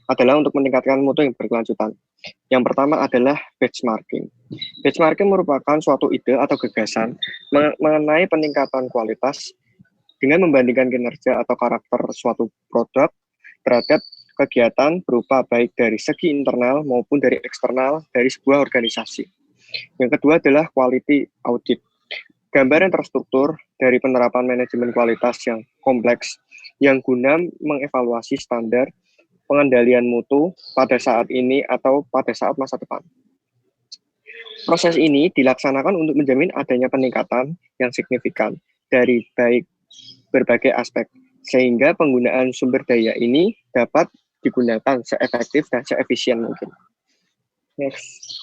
adalah untuk meningkatkan mutu yang berkelanjutan. Yang pertama adalah benchmarking. Benchmarking merupakan suatu ide atau gagasan mengenai peningkatan kualitas dengan membandingkan kinerja atau karakter suatu produk terhadap kegiatan berupa baik dari segi internal maupun dari eksternal dari sebuah organisasi. Yang kedua adalah quality audit. Gambaran terstruktur dari penerapan manajemen kualitas yang kompleks yang guna mengevaluasi standar pengendalian mutu pada saat ini atau pada saat masa depan. Proses ini dilaksanakan untuk menjamin adanya peningkatan yang signifikan dari baik berbagai aspek, sehingga penggunaan sumber daya ini dapat digunakan seefektif dan seefisien mungkin. Next.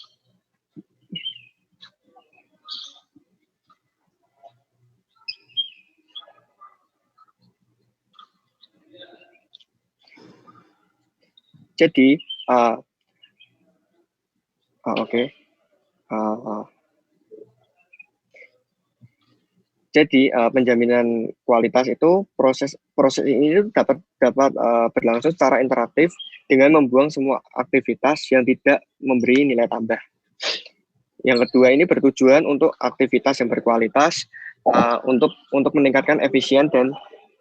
Jadi, Jadi penjaminan kualitas itu proses ini dapat berlangsung secara interaktif dengan membuang semua aktivitas yang tidak memberi nilai tambah. Yang kedua ini bertujuan untuk aktivitas yang berkualitas untuk meningkatkan efisien dan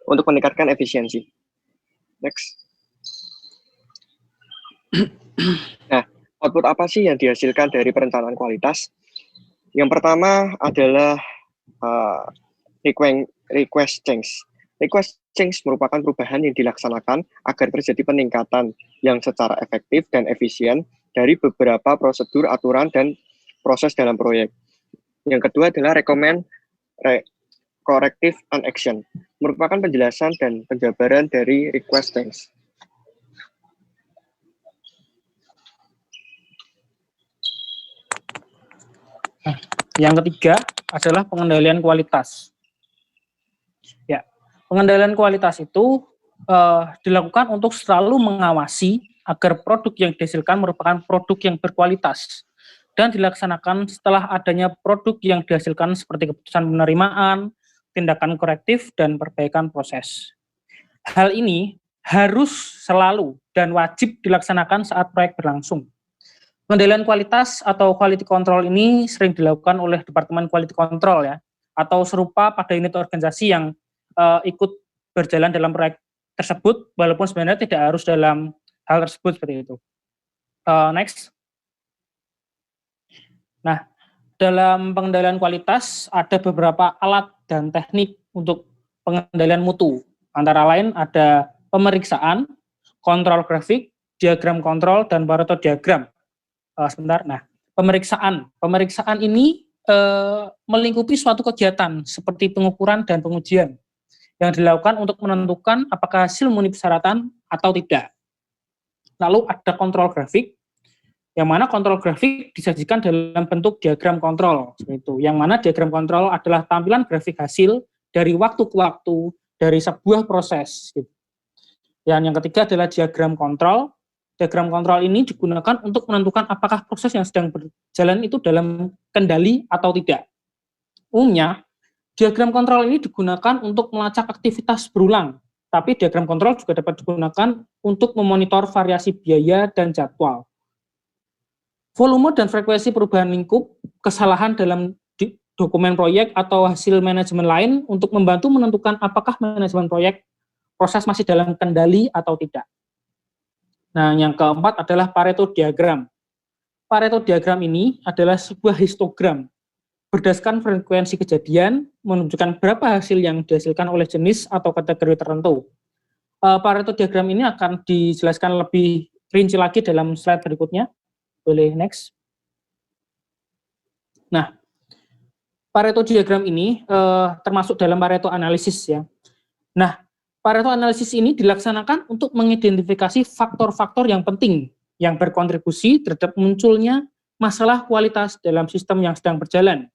untuk meningkatkan efisiensi. Next. Nah, output apa sih yang dihasilkan dari perencanaan kualitas? Yang pertama adalah request change. Request change merupakan perubahan yang dilaksanakan agar terjadi peningkatan yang secara efektif dan efisien dari beberapa prosedur, aturan, dan proses dalam proyek. Yang kedua adalah corrective and action, merupakan penjelasan dan penjabaran dari request change. Yang ketiga adalah pengendalian kualitas. Ya, pengendalian kualitas itu dilakukan untuk selalu mengawasi agar produk yang dihasilkan merupakan produk yang berkualitas dan dilaksanakan setelah adanya produk yang dihasilkan seperti keputusan penerimaan, tindakan korektif, dan perbaikan proses. Hal ini harus selalu dan wajib dilaksanakan saat proyek berlangsung. Pengendalian kualitas atau quality control ini sering dilakukan oleh Departemen Quality Control ya, atau serupa pada unit organisasi yang ikut berjalan dalam proyek tersebut, walaupun sebenarnya tidak harus dalam hal tersebut seperti itu. Next. Nah, dalam pengendalian kualitas ada beberapa alat dan teknik untuk pengendalian mutu. Antara lain ada pemeriksaan, kontrol grafik, diagram kontrol, dan Pareto diagram. Sebentar. Nah, pemeriksaan ini melingkupi suatu kegiatan seperti pengukuran dan pengujian yang dilakukan untuk menentukan apakah hasil memenuhi persyaratan atau tidak. Lalu ada kontrol grafik, yang mana kontrol grafik disajikan dalam bentuk diagram kontrol, seperti itu. Yang mana diagram kontrol adalah tampilan grafik hasil dari waktu ke waktu dari sebuah proses. Gitu. Yang ketiga adalah diagram kontrol. Diagram kontrol ini digunakan untuk menentukan apakah proses yang sedang berjalan itu dalam kendali atau tidak. Umumnya, diagram kontrol ini digunakan untuk melacak aktivitas berulang, tapi diagram kontrol juga dapat digunakan untuk memonitor variasi biaya dan jadwal. Volume dan frekuensi perubahan lingkup, kesalahan dalam dokumen proyek atau hasil manajemen lain untuk membantu menentukan apakah manajemen proyek proses masih dalam kendali atau tidak. Nah, yang keempat adalah Pareto diagram. Pareto diagram ini adalah sebuah histogram berdasarkan frekuensi kejadian menunjukkan berapa hasil yang dihasilkan oleh jenis atau kategori tertentu. Pareto diagram ini akan dijelaskan lebih rinci lagi dalam slide berikutnya. Boleh next. Nah, Pareto diagram ini termasuk dalam Pareto analisis ya. Nah, Pareto analisis ini dilaksanakan untuk mengidentifikasi faktor-faktor yang penting yang berkontribusi terhadap munculnya masalah kualitas dalam sistem yang sedang berjalan.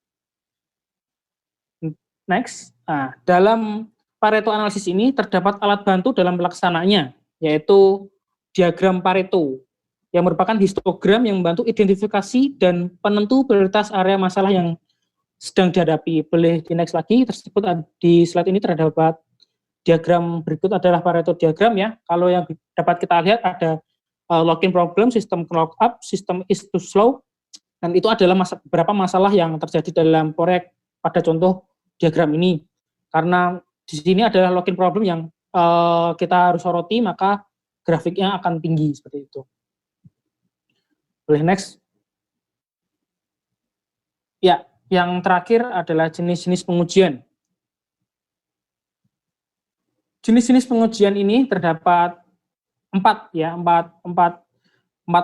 Next. Nah, dalam Pareto analisis ini terdapat alat bantu dalam pelaksanaannya, yaitu diagram Pareto, yang merupakan histogram yang membantu identifikasi dan penentu prioritas area masalah yang sedang dihadapi. Boleh di next lagi, tersebut di slide ini terdapat diagram berikut adalah Pareto diagram ya. Kalau yang dapat kita lihat ada login problem, sistem clock up, sistem is too slow, dan itu adalah beberapa masalah yang terjadi dalam proyek pada contoh diagram ini. Karena di sini adalah login problem yang kita harus soroti, maka grafiknya akan tinggi seperti itu. Boleh next. Ya, yang terakhir adalah jenis-jenis pengujian. Jenis-jenis pengujian ini terdapat empat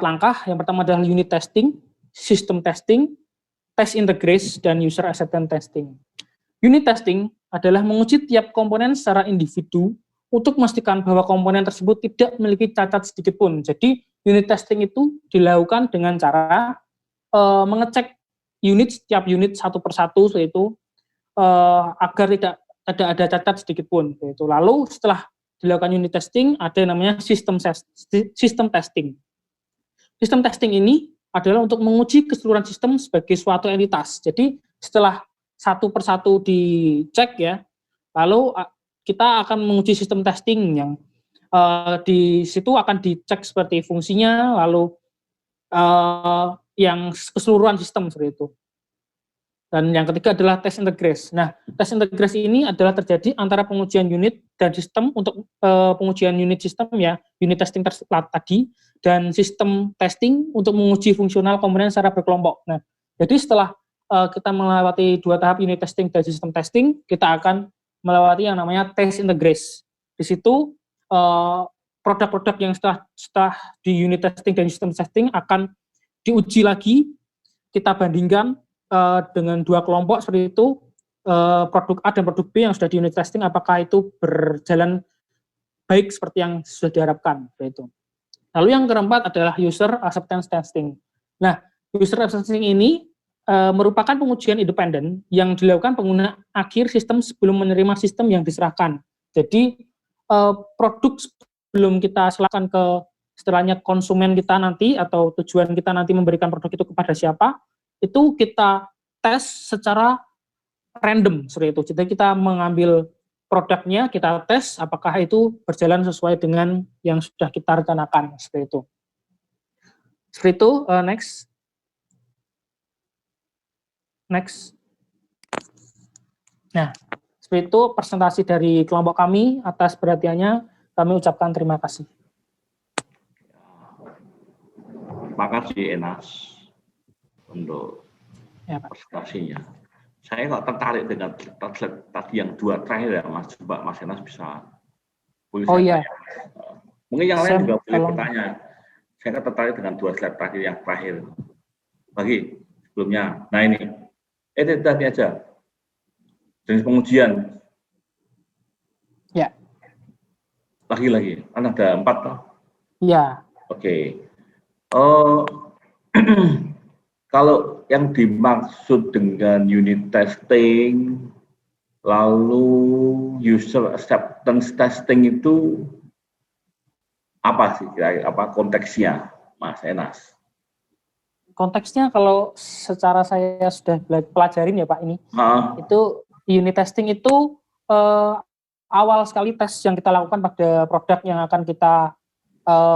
langkah. Yang pertama adalah unit testing, system testing, test integration, dan user acceptance testing. Unit testing adalah menguji tiap komponen secara individu untuk memastikan bahwa komponen tersebut tidak memiliki cacat sedikit pun. Jadi unit testing itu dilakukan dengan cara mengecek setiap unit satu persatu, yaitu agar tidak ada cacat sedikit pun. Yaitu. Lalu setelah dilakukan unit testing, ada yang namanya sistem testing. Sistem testing ini adalah untuk menguji keseluruhan sistem sebagai suatu entitas. Jadi setelah satu persatu dicek ya. Lalu kita akan menguji sistem testing yang di situ akan dicek seperti fungsinya, lalu yang keseluruhan sistem seperti itu. Dan yang ketiga adalah test integrasi. Nah, test integrasi ini adalah terjadi antara pengujian unit dan sistem untuk pengujian unit sistem ya, unit testing tadi, dan sistem testing untuk menguji fungsional komponen secara berkelompok. Nah, jadi setelah kita melewati 2 tahap unit testing dan sistem testing, kita akan melewati yang namanya test integrasi. Di situ produk-produk yang setelah di unit testing dan sistem testing akan diuji lagi, kita bandingkan dengan 2 kelompok seperti itu, produk A dan produk B yang sudah di unit testing, apakah itu berjalan baik seperti yang sudah diharapkan. Seperti itu. Lalu yang keempat adalah user acceptance testing. Nah, user acceptance testing ini merupakan pengujian independen yang dilakukan pengguna akhir sistem sebelum menerima sistem yang diserahkan. Jadi, produk sebelum kita serahkan ke istilahnya konsumen kita nanti, atau tujuan kita nanti memberikan produk itu kepada siapa, itu kita tes secara random seperti itu. Jadi kita mengambil produknya, kita tes apakah itu berjalan sesuai dengan yang sudah kita rencanakan seperti itu. Seperti itu, next. Nah, seperti itu presentasi dari kelompok kami. Atas perhatiannya kami ucapkan terima kasih. Terima kasih Enas untuk presentasinya. Saya kok tertarik dengan tadi yang 2 terakhir ya, Mas. Coba Mas Enas bisa tulis. Oh iya. Mungkin yang lain juga boleh bertanya. Saya tertarik dengan 2 slide terakhir yang terakhir. Lagi sebelumnya. Nah ini. Tadi aja. Jenis pengujian. Ya. Lagi. Kan ada 4 toh? Iya. Oke. Kalau yang dimaksud dengan unit testing, lalu user acceptance testing itu apa sih kira-kira, apa konteksnya, Mas Enas? Konteksnya kalau secara saya sudah pelajarin ya Pak ini, itu unit testing itu awal sekali tes yang kita lakukan pada produk yang akan kita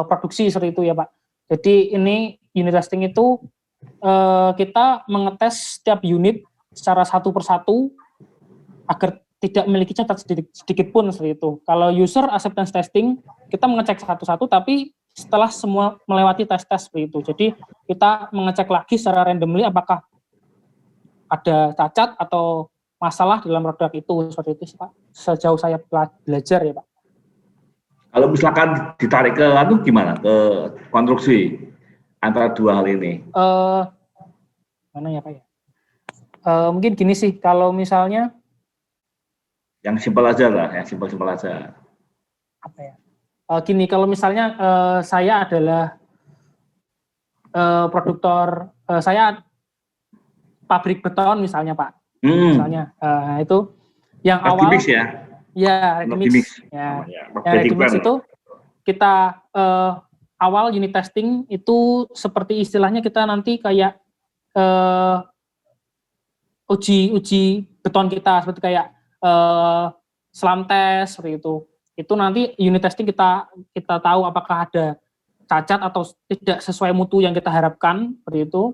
produksi seperti itu ya Pak. Jadi ini unit testing itu kita mengetes setiap unit secara satu persatu agar tidak memiliki cacat sedikit pun seperti itu. Kalau user acceptance testing, kita mengecek satu-satu, tapi setelah semua melewati tes-tes seperti itu. Jadi kita mengecek lagi secara randomly apakah ada cacat atau masalah dalam produk itu, seperti itu Pak. Sejauh saya belajar ya Pak. Kalau misalkan ditarik ke gimana? Ke konstruksi antara 2 hal ini? Mana ya Pak ya? Mungkin gini sih, kalau misalnya yang simpel aja lah, yang simpel-simpel aja. Apa ya? Gini, kalau misalnya saya adalah produktor, saya pabrik beton misalnya Pak. Misalnya, itu yang awal. Ready-mix ya? Ya, ready-mix. Ya, ready-mix itu kita awal unit testing itu seperti istilahnya kita nanti kayak uji beton kita, seperti kayak slam test seperti itu. Itu nanti unit testing kita tahu apakah ada cacat atau tidak sesuai mutu yang kita harapkan seperti itu.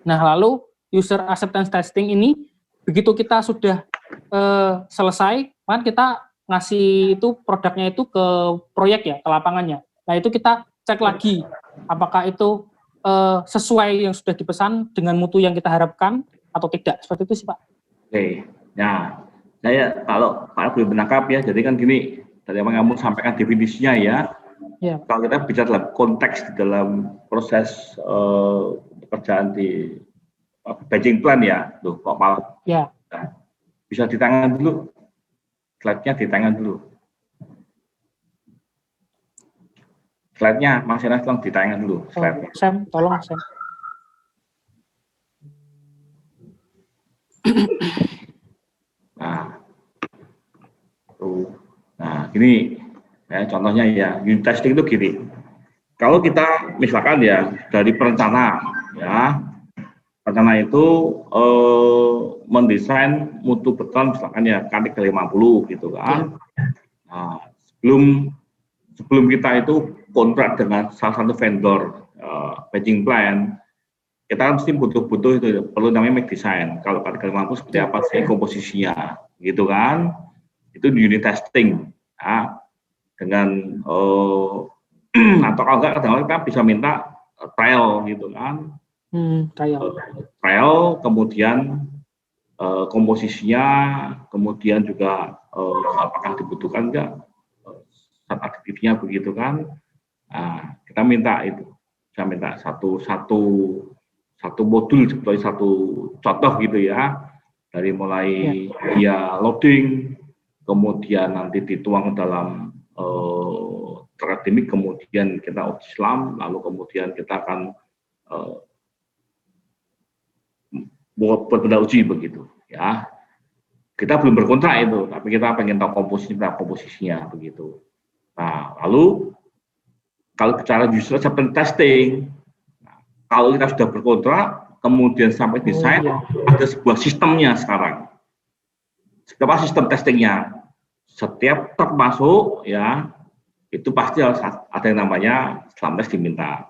Nah, lalu user acceptance testing ini begitu kita sudah selesai, kan kita ngasih itu produknya itu ke proyek ya, ke lapangannya. Nah, itu kita cek lagi apakah itu sesuai yang sudah dipesan dengan mutu yang kita harapkan atau tidak. Seperti itu sih Pak. Oke, ya saya kalau Pak boleh menangkap ya, jadi kan gini, tadi yang kamu sampaikan definisinya ya. Ya. Kalau kita bicara dalam konteks di dalam proses pekerjaan di badging plan ya, tuh kok malah. Ya. Nah, bisa di tangan dulu, slide-nya di tangan dulu. Slide-nya Mas Enas tolong di tangan dulu. Slide-nya. Sam, tolong Sam. Nah, gini ya, contohnya ya, unit testing itu gini. Kalau kita misalkan ya dari perencana ya, rencana itu mendesain mutu beton misalkan ya K350 gitu kan. Nah, sebelum kita itu kontrak dengan salah satu vendor patching plan, kita kan mesti butuh itu perlu namanya make design. Kalau K350 seperti apa sih komposisinya, gitu kan? Itu unit testing. Nah, dengan atau kalau enggak kadang kita bisa minta trial gitu kan. Trial, kemudian komposisinya, kemudian juga apakah dibutuhkan enggak saat aktivitasnya begitu kan. Nah, kita minta itu, saya minta satu modul seperti satu contoh gitu ya, dari mulai dia loading, kemudian nanti dituang dalam akademik, kemudian kita uji selam, lalu kemudian kita akan buat benda uji begitu ya. Kita belum berkontrak itu, tapi kita pengen tahu komposisinya begitu. Nah, lalu kalau bicara user acceptance testing, kalau kita sudah berkontrak, kemudian sampai desain, ada sebuah sistemnya sekarang. Apa sistem testingnya? Setiap truk masuk, ya, itu pasti harus ada yang namanya selam tes diminta.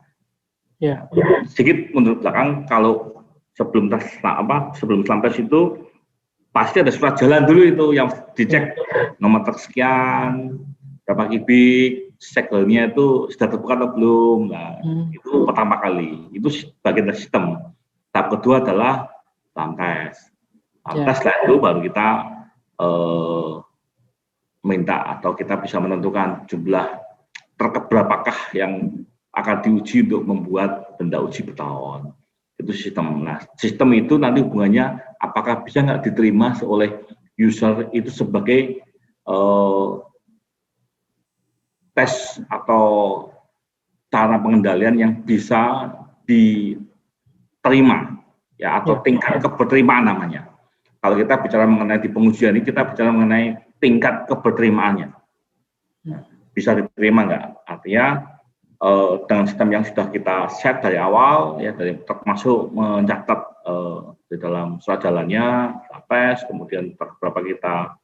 Sedikit menurut belakang, kalau sebelum selam tes itu pasti ada surat jalan dulu itu yang dicek nomor truk sekian, berapa kubik, segelnya itu sudah terbuka atau belum. Nah, itu pertama kali. Itu bagian dari sistem. Tahap kedua adalah selam tes. Selam tes setelah itu baru kita minta atau kita bisa menentukan jumlah truk berapakah yang akan diuji untuk membuat benda uji beton. Itu sistem. Nah, sistem itu nanti hubungannya apakah bisa nggak diterima oleh user itu sebagai tes atau cara pengendalian yang bisa diterima, ya, atau tingkat keberterimaan namanya. Kalau kita bicara mengenai di pengujian ini, kita bicara mengenai tingkat keberterimaannya. Bisa diterima nggak? Artinya dengan sistem yang sudah kita set dari awal, ya, dari termasuk mencatat di dalam surat jalannya, tes, kemudian berapa kita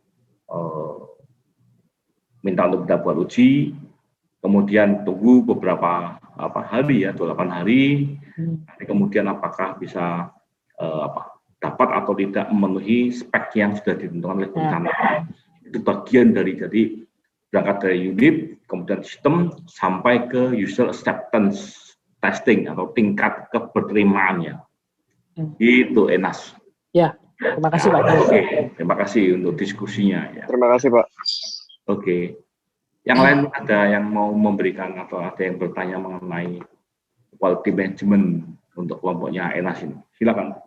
minta untuk kita buat uji, kemudian tunggu beberapa hari ya, 28 hari, nanti kemudian apakah bisa dapat atau tidak memenuhi spek yang sudah ditentukan oleh perencanaan. Itu bagian dari jadi berangkat dari unit, kemudian sistem sampai ke user acceptance testing atau tingkat keberterimaannya. Itu Enas. Ya, terima kasih Pak. Oke, terima kasih untuk diskusinya. Ya. Terima kasih Pak. Oke, yang lain ada yang mau memberikan atau ada yang bertanya mengenai quality management untuk kelompoknya Enas ini? Silakan.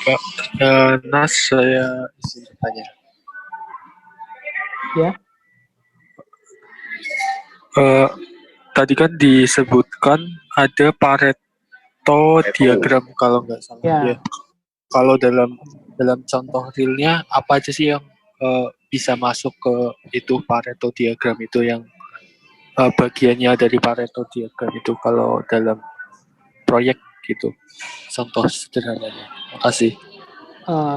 Pak Nas, saya izin bertanya. Ya. Tadi kan disebutkan ada Pareto diagram kalau nggak salah. Ya. Kalau dalam contoh realnya apa aja sih yang bisa masuk ke itu Pareto diagram itu yang bagiannya dari Pareto diagram itu kalau dalam proyek gitu, contoh sederhananya. Makasih.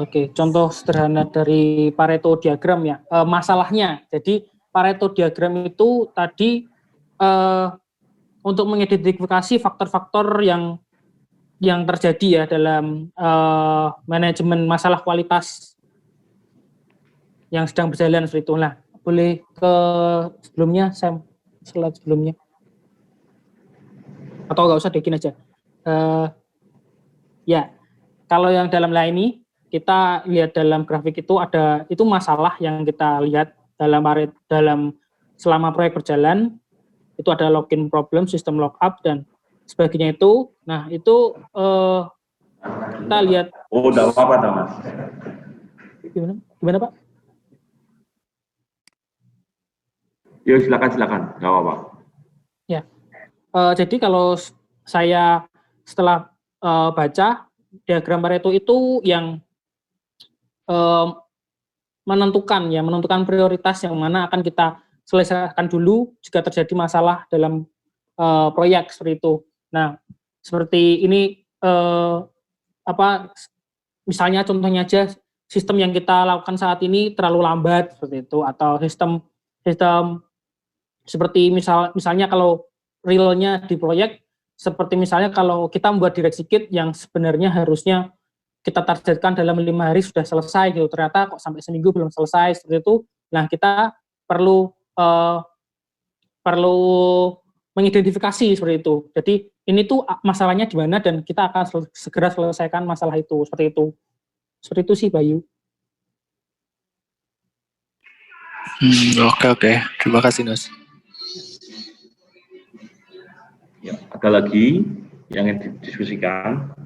Oke, contoh sederhana dari Pareto diagram ya. Masalahnya, jadi Pareto diagram itu tadi untuk mengidentifikasi faktor-faktor yang terjadi ya dalam manajemen masalah kualitas yang sedang berjalan seperti itu. Nah, boleh ke sebelumnya, Sam, slide sebelumnya. Atau nggak usah bikin aja. Ya, kalau yang dalam lain ini kita lihat dalam grafik itu masalah yang kita lihat dalam selama proyek berjalan, itu ada login problem, sistem lockup dan sebagainya itu. Nah, itu kita lihat. Oh, udah apa Mas? Gimana Pak? Ya, silakan, nggak apa-apa. Ya, jadi kalau saya setelah baca diagram Pareto itu yang menentukan prioritas yang mana akan kita selesaikan dulu jika terjadi masalah dalam proyek seperti itu. Nah, seperti ini misalnya contohnya aja sistem yang kita lakukan saat ini terlalu lambat seperti itu, atau sistem seperti misalnya kalau realnya di proyek, seperti misalnya kalau kita membuat direction kit yang sebenarnya harusnya kita targetkan dalam 5 hari sudah selesai gitu, ternyata kok sampai seminggu belum selesai seperti itu. Nah, kita perlu mengidentifikasi seperti itu. Jadi ini tuh masalahnya di mana dan kita akan segera selesaikan masalah itu, seperti itu. Seperti itu sih, Bayu. Oke. Terima kasih, Nos. Ya, ada lagi yang ingin didiskusikan.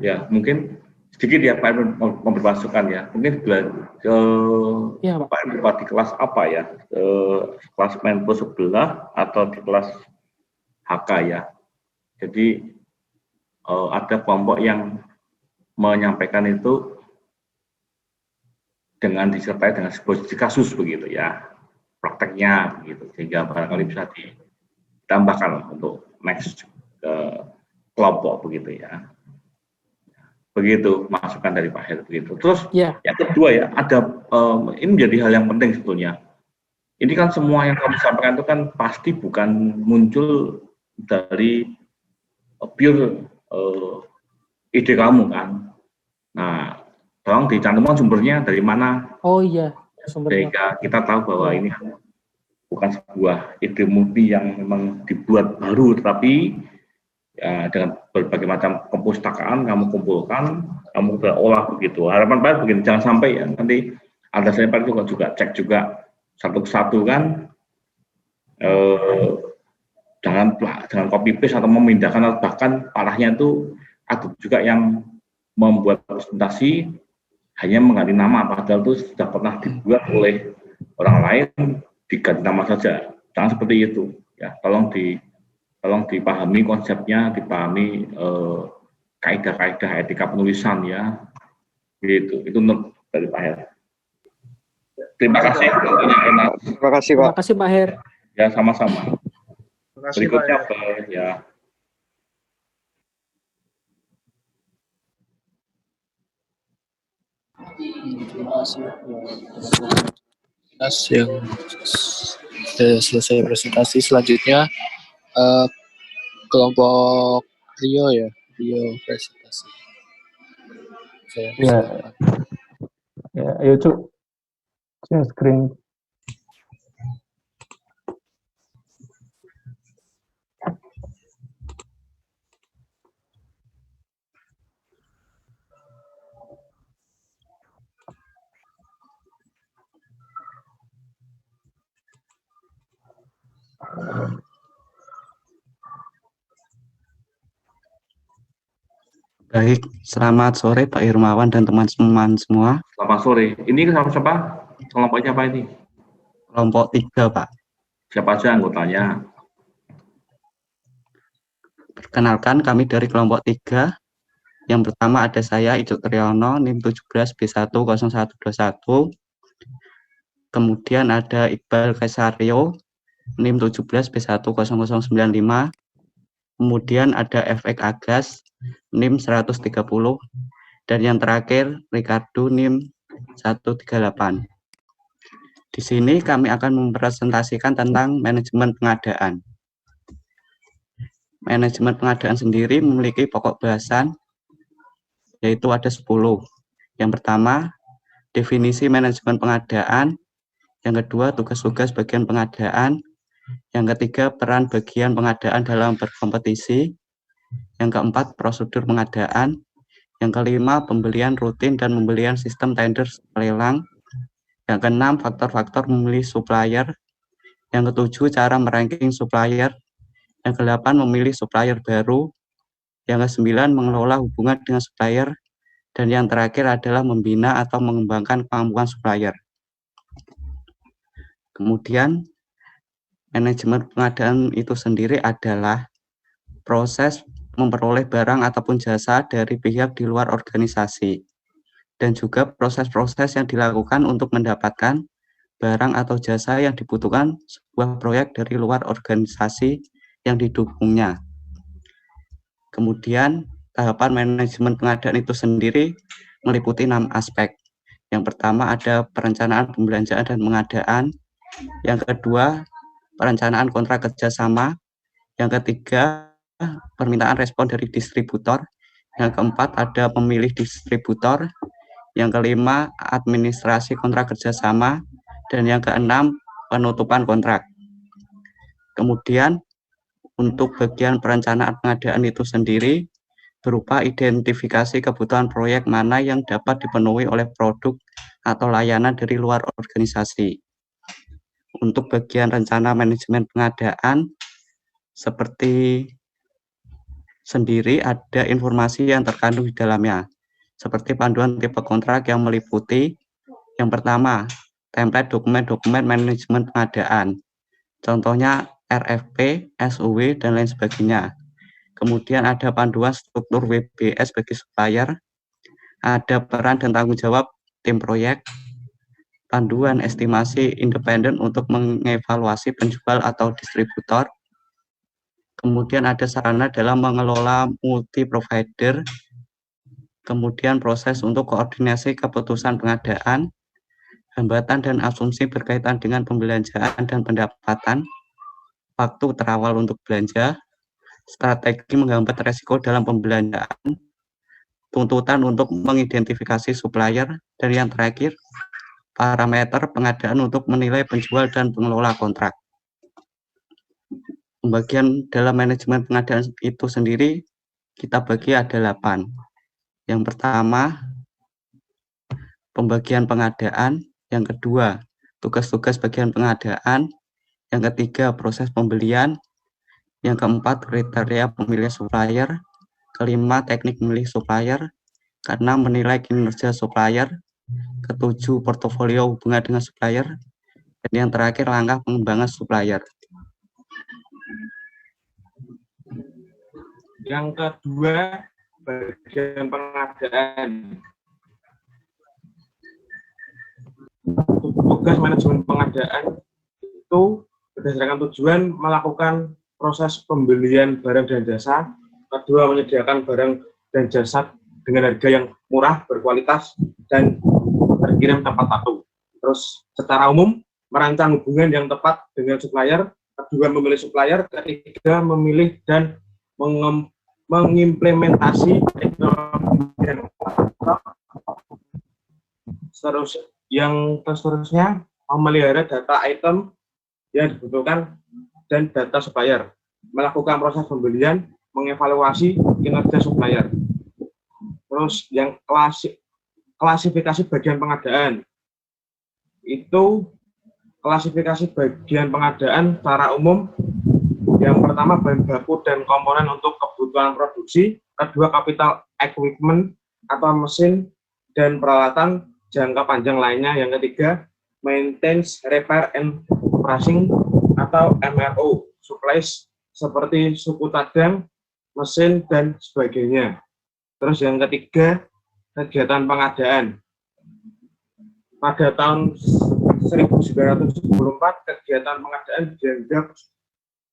Ya, mungkin sedikit ya Pak Irwan mempermasukkan ya. Mungkin Pak Irwan di kelas apa ya? Kelas Menpo sebelah atau di kelas HK ya. Jadi ada kelompok yang menyampaikan itu dengan disertai dengan sebuah kasus begitu ya, prakteknya begitu, sehingga barangkali bisa ditambahkan untuk next kelompok begitu ya. Begitu masukan dari Pak Her begitu. Terus yang kedua ya, ada ini menjadi hal yang penting sebetulnya. Ini kan semua yang kamu sampaikan itu kan pasti bukan muncul dari pure ide kamu kan. Nah, tolong dicantumkan sumbernya dari mana. Oh iya, sumbernya. Sehingga kita tahu bahwa ini bukan sebuah ide murni yang memang dibuat baru, tetapi ya, dengan berbagai macam perpustakaan kamu kumpulkan, kamu berolah begitu. Harapan Pak begini, jangan sampai ya nanti ada saya Pak juga cek juga satu persatu kan, jangan copy paste atau memindahkan, atau bahkan parahnya itu ada juga yang membuat presentasi hanya mengganti nama, padahal itu sudah pernah dibuat oleh orang lain, diganti nama saja. Jangan seperti itu ya, tolong dipahami konsepnya, dipahami kaidah-kaidah etika penulisan ya, gitu. Itu dari Pak Her. Terima kasih. Terima kasih Pak. Terima kasih Pak Her. Ya, sama-sama. Berikutnya Pak ya. Terima kasih yang sudah selesai presentasi. Selanjutnya kelompok Rio ya, Rio presentasi. Ya, ayo Cuk. Share screen. Baik, selamat sore Pak Irmawan dan teman-teman semua. Selamat sore. Ini siapa? Kelompoknya apa ini? Kelompok 3, Pak. Siapa aja anggotanya? Perkenalkan, kami dari kelompok 3. Yang pertama ada saya, Icuk Triyono, NIM 17B10121. Kemudian ada Iqbal Kesario, NIM 17B10095. Kemudian ada FX Agas, NIM 130. Dan yang terakhir, Ricardo, NIM 138. Di sini kami akan mempresentasikan tentang manajemen pengadaan. Manajemen pengadaan sendiri memiliki pokok bahasan, yaitu ada 10. Yang pertama, definisi manajemen pengadaan. Yang kedua, tugas-tugas bagian pengadaan. Yang ketiga, peran bagian pengadaan dalam berkompetisi. Yang keempat, prosedur pengadaan. Yang kelima, pembelian rutin dan pembelian sistem tender lelang. Yang keenam, faktor-faktor memilih supplier. Yang ketujuh, cara meranking supplier. Yang kedelapan, memilih supplier baru. Yang kesembilan, mengelola hubungan dengan supplier. Dan yang terakhir adalah membina atau mengembangkan kemampuan supplier. Kemudian, manajemen pengadaan itu sendiri adalah proses memperoleh barang ataupun jasa dari pihak di luar organisasi. Dan juga proses-proses yang dilakukan untuk mendapatkan barang atau jasa yang dibutuhkan sebuah proyek dari luar organisasi yang didukungnya. Kemudian tahapan manajemen pengadaan itu sendiri meliputi 6 aspek. Yang pertama ada perencanaan pembelanjaan dan pengadaan. Yang kedua, perencanaan kontrak kerjasama. Yang ketiga, permintaan respon dari distributor. Yang keempat, ada pemilih distributor. Yang kelima, administrasi kontrak kerjasama. Dan yang keenam, penutupan kontrak. Kemudian, untuk bagian perencanaan pengadaan itu sendiri, berupa identifikasi kebutuhan proyek mana yang dapat dipenuhi oleh produk atau layanan dari luar organisasi. Untuk bagian rencana manajemen pengadaan, seperti sendiri ada informasi yang terkandung di dalamnya, seperti panduan tipe kontrak yang meliputi yang pertama, template dokumen-dokumen manajemen pengadaan. Contohnya RFP, SUW, dan lain sebagainya. Kemudian ada panduan struktur WBS bagi supplier, ada peran dan tanggung jawab tim proyek, panduan estimasi independen untuk mengevaluasi penjual atau distributor, kemudian ada sarana dalam mengelola multi-provider, kemudian proses untuk koordinasi keputusan pengadaan, hambatan dan asumsi berkaitan dengan pembelanjaan dan pendapatan, waktu terawal untuk belanja, strategi menghambat resiko dalam pembelanjaan, tuntutan untuk mengidentifikasi supplier, dan yang terakhir, parameter pengadaan untuk menilai penjual dan pengelola kontrak. Pembagian dalam manajemen pengadaan itu sendiri kita bagi ada 8. Yang pertama, pembagian pengadaan. Yang kedua, tugas-tugas bagian pengadaan. Yang ketiga, proses pembelian. Yang keempat, kriteria pemilih supplier. Kelima, teknik memilih supplier. Keenam, menilai kinerja supplier. Ketujuh, portofolio hubungan dengan supplier. Dan yang terakhir, langkah pengembangan supplier. Yang kedua, bagian pengadaan. Tugas manajemen pengadaan itu berdasarkan tujuan melakukan proses pembelian barang dan jasa. Kedua, menyediakan barang dan jasa dengan harga yang murah, berkualitas, dan terkirim tepat waktu. Terus, secara umum, merancang hubungan yang tepat dengan supplier. Kedua, memilih supplier. Ketiga, memilih dan mengimplementasi teknologi yang seterusnya memelihara data item yang dibutuhkan dan data supplier, melakukan proses pembelian, mengevaluasi kinerja supplier. Terus yang klasifikasi bagian pengadaan, itu klasifikasi bagian pengadaan secara umum. Yang pertama, bahan baku dan komponen untuk kebutuhan produksi. Kedua, capital equipment atau mesin dan peralatan jangka panjang lainnya. Yang ketiga, maintenance, repair, and pricing atau MRO, supplies seperti suku cadang, mesin, dan sebagainya. Terus yang ketiga, kegiatan pengadaan. Pada tahun 1974, kegiatan pengadaan dianggap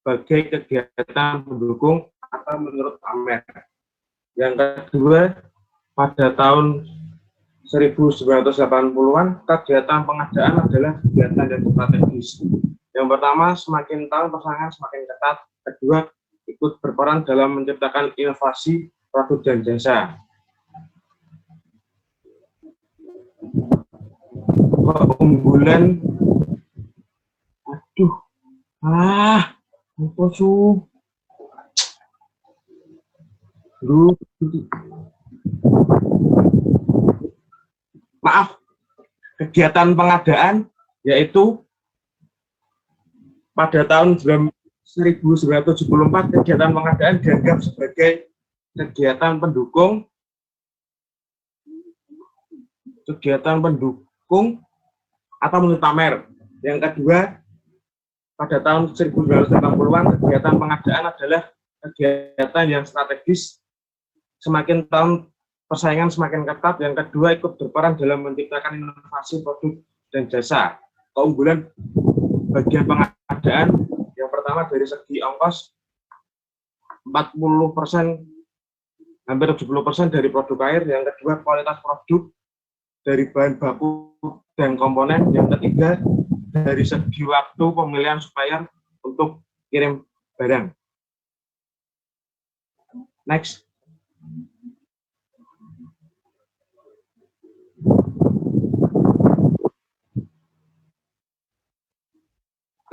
sebagai kegiatan pendukung atau menurut Amer. Yang kedua, pada tahun 1980-an, kegiatan pengadaan adalah kegiatan yang strategis. Yang pertama, semakin tahun persaingan semakin ketat. Kedua, ikut berperan dalam menciptakan inovasi produk dan jasa. Keunggulan, kegiatan pengadaan yaitu pada tahun 1974 kegiatan pengadaan dianggap sebagai kegiatan pendukung atau menurut Amer. Yang kedua, pada tahun 1980-an kegiatan pengadaan adalah kegiatan yang strategis. Semakin tahun persaingan semakin ketat. Yang kedua, ikut berperan dalam menciptakan inovasi produk dan jasa. Keunggulan bagian pengadaan, yang pertama dari segi ongkos, 40% hampir 70% dari produk air. Yang kedua, kualitas produk dari bahan baku dan komponen. Yang ketiga, dari segi waktu pemilihan supplier untuk kirim barang. Next.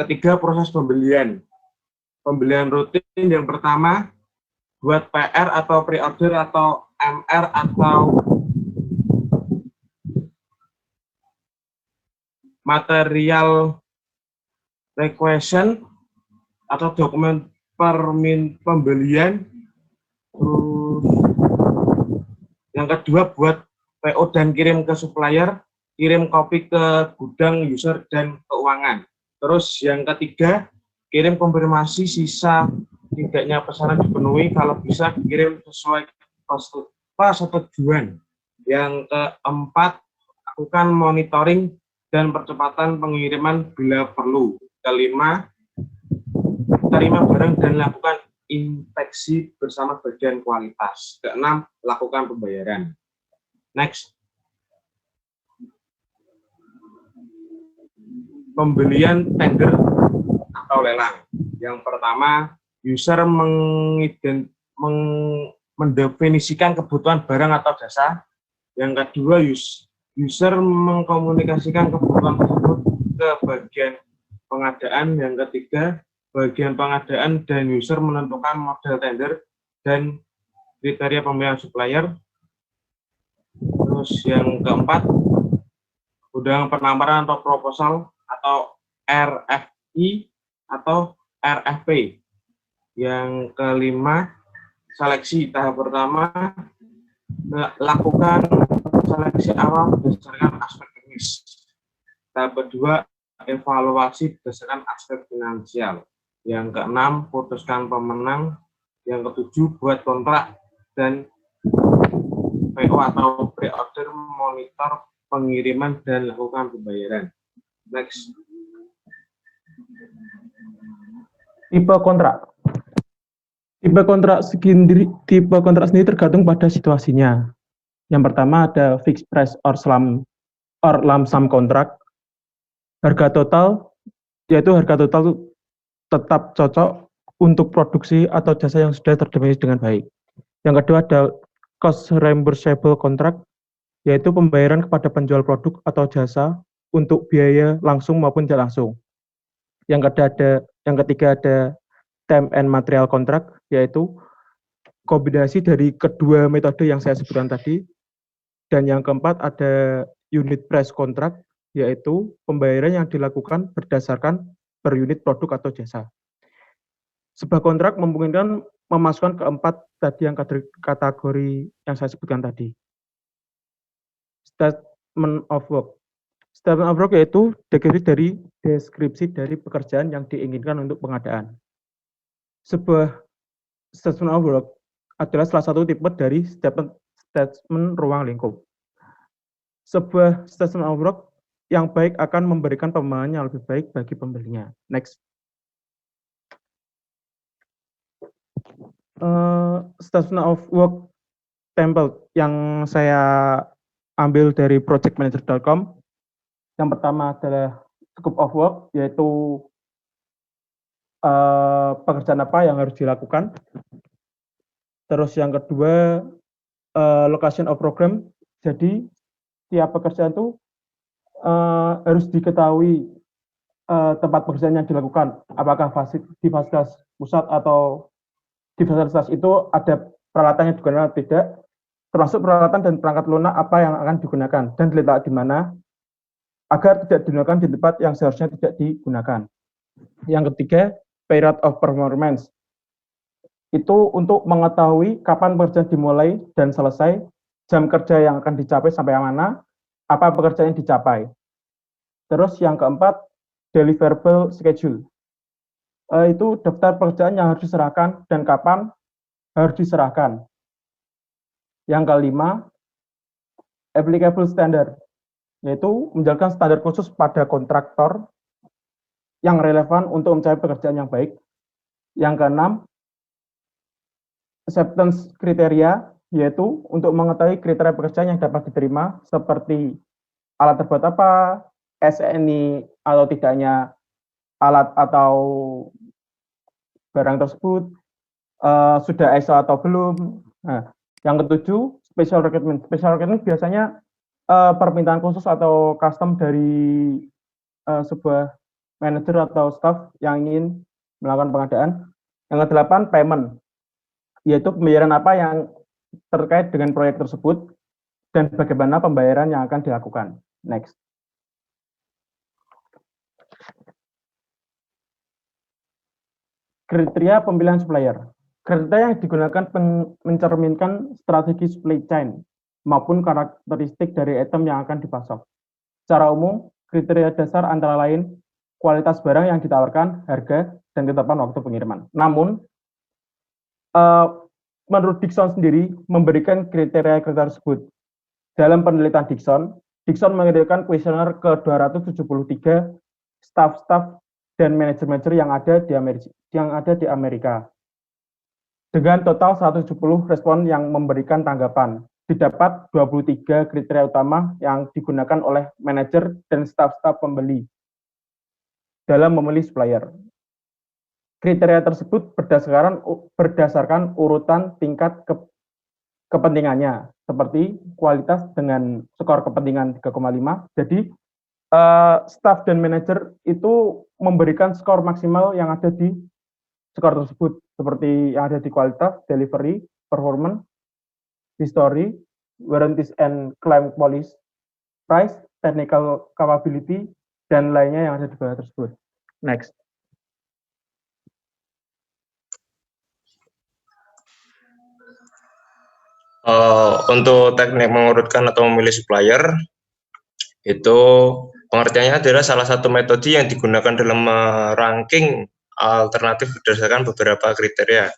Ketiga, proses pembelian. Pembelian rutin yang pertama, buat PR atau pre-order atau MR atau material requisition atau dokumen pembelian. Terus yang kedua, buat PO dan kirim ke supplier, kirim kopi ke gudang, user, dan keuangan. Terus yang ketiga, kirim konfirmasi sisa tidaknya pesanan dipenuhi, kalau bisa kirim sesuai persetujuan. Yang keempat, lakukan monitoring dan percepatan pengiriman bila perlu. Kelima, terima barang dan lakukan inspeksi bersama bagian kualitas. Keenam, lakukan pembayaran. Next. Pembelian tender atau lelang. Yang pertama, user mendefinisikan kebutuhan barang atau jasa. Yang kedua, user mengkomunikasikan kebutuhan tersebut ke bagian pengadaan. Yang ketiga, bagian pengadaan dan user menentukan model tender dan kriteria pemilihan supplier. Terus yang keempat, undangan penawaran atau proposal atau RFI atau RFP. Yang kelima, seleksi. Tahap pertama, lakukan seleksi awal berdasarkan aspek teknis. Tahap kedua, evaluasi berdasarkan aspek finansial. Yang keenam, putuskan pemenang. Yang ketujuh, buat kontrak dan PO atau pre-order, monitor pengiriman dan lakukan pembayaran. Next. Tipe kontrak. Tipe kontrak sendiri tergantung pada situasinya. Yang pertama ada fixed price or lump sum contract. Harga total, yaitu harga total tetap cocok untuk produksi atau jasa yang sudah terdefinisi dengan baik. Yang kedua ada cost reimbursable contract, yaitu pembayaran kepada penjual produk atau jasa untuk biaya langsung maupun tidak langsung. Yang ketiga ada time and material contract, yaitu kombinasi dari kedua metode yang saya sebutkan tadi. Dan yang keempat ada unit price contract, yaitu pembayaran yang dilakukan berdasarkan per unit produk atau jasa. Sebuah kontrak memungkinkan memasukkan keempat tadi yang kategori yang saya sebutkan tadi. Statement of work. Statement of work yaitu deskripsi dari pekerjaan yang diinginkan untuk pengadaan. Sebuah statement of work adalah salah satu tipe dari statement ruang lingkup. Sebuah statement of work yang baik akan memberikan pemahaman yang lebih baik bagi pembelinya. Next. Statement of work template yang saya ambil dari projectmanager.com. Yang pertama adalah scope of work, yaitu pekerjaan apa yang harus dilakukan. Terus yang kedua, location of program. Jadi tiap pekerjaan itu harus diketahui tempat pekerjaan yang dilakukan. Apakah di fasilitas pusat atau di fasilitas itu ada peralatan yang digunakan atau tidak, termasuk peralatan dan perangkat lunak apa yang akan digunakan dan diletakkan di mana, agar tidak digunakan di tempat yang seharusnya tidak digunakan. Yang ketiga, period of performance. Itu untuk mengetahui kapan pekerjaan dimulai dan selesai, jam kerja yang akan dicapai sampai mana, apa pekerjaan yang dicapai. Terus yang keempat, deliverable schedule. Itu daftar pekerjaan yang harus diserahkan dan kapan harus diserahkan. Yang kelima, applicable standard, yaitu menjalankan standar khusus pada kontraktor yang relevan untuk mencapai pekerjaan yang baik. Yang keenam, acceptance kriteria, yaitu untuk mengetahui kriteria pekerjaan yang dapat diterima seperti alat terbuat apa, SNI atau tidaknya alat atau barang tersebut, sudah ISO atau belum. Nah, yang ketujuh, special requirement. Special requirement biasanya permintaan khusus atau custom dari sebuah manajer atau staff yang ingin melakukan pengadaan. Yang kedelapan, payment, yaitu pembayaran apa yang terkait dengan proyek tersebut dan bagaimana pembayaran yang akan dilakukan. Next. Kriteria pemilihan supplier. Kriteria yang digunakan mencerminkan strategi supply chain maupun karakteristik dari item yang akan dipasok. Secara umum, kriteria dasar antara lain kualitas barang yang ditawarkan, harga, dan ketetapan waktu pengiriman. Namun, menurut Dickson sendiri memberikan kriteria tersebut. Dalam penelitian Dickson mengirimkan kuesioner ke 273 staf-staf dan manajer-manajer yang ada di Amerika. Dengan total 170 respon yang memberikan tanggapan, didapat 23 kriteria utama yang digunakan oleh manajer dan staf-staf pembeli dalam memilih supplier. Kriteria tersebut berdasarkan urutan tingkat kepentingannya, seperti kualitas dengan skor kepentingan 3,5. Jadi, staf dan manajer itu memberikan skor maksimal yang ada di skor tersebut, seperti yang ada di kualitas, delivery, performance, history, warranties and claim policy, price, technical capability, dan lainnya yang ada di bawah tersebut. Next. Untuk teknik mengurutkan atau memilih supplier, itu pengertiannya adalah salah satu metode yang digunakan dalam ranking alternatif berdasarkan beberapa kriteria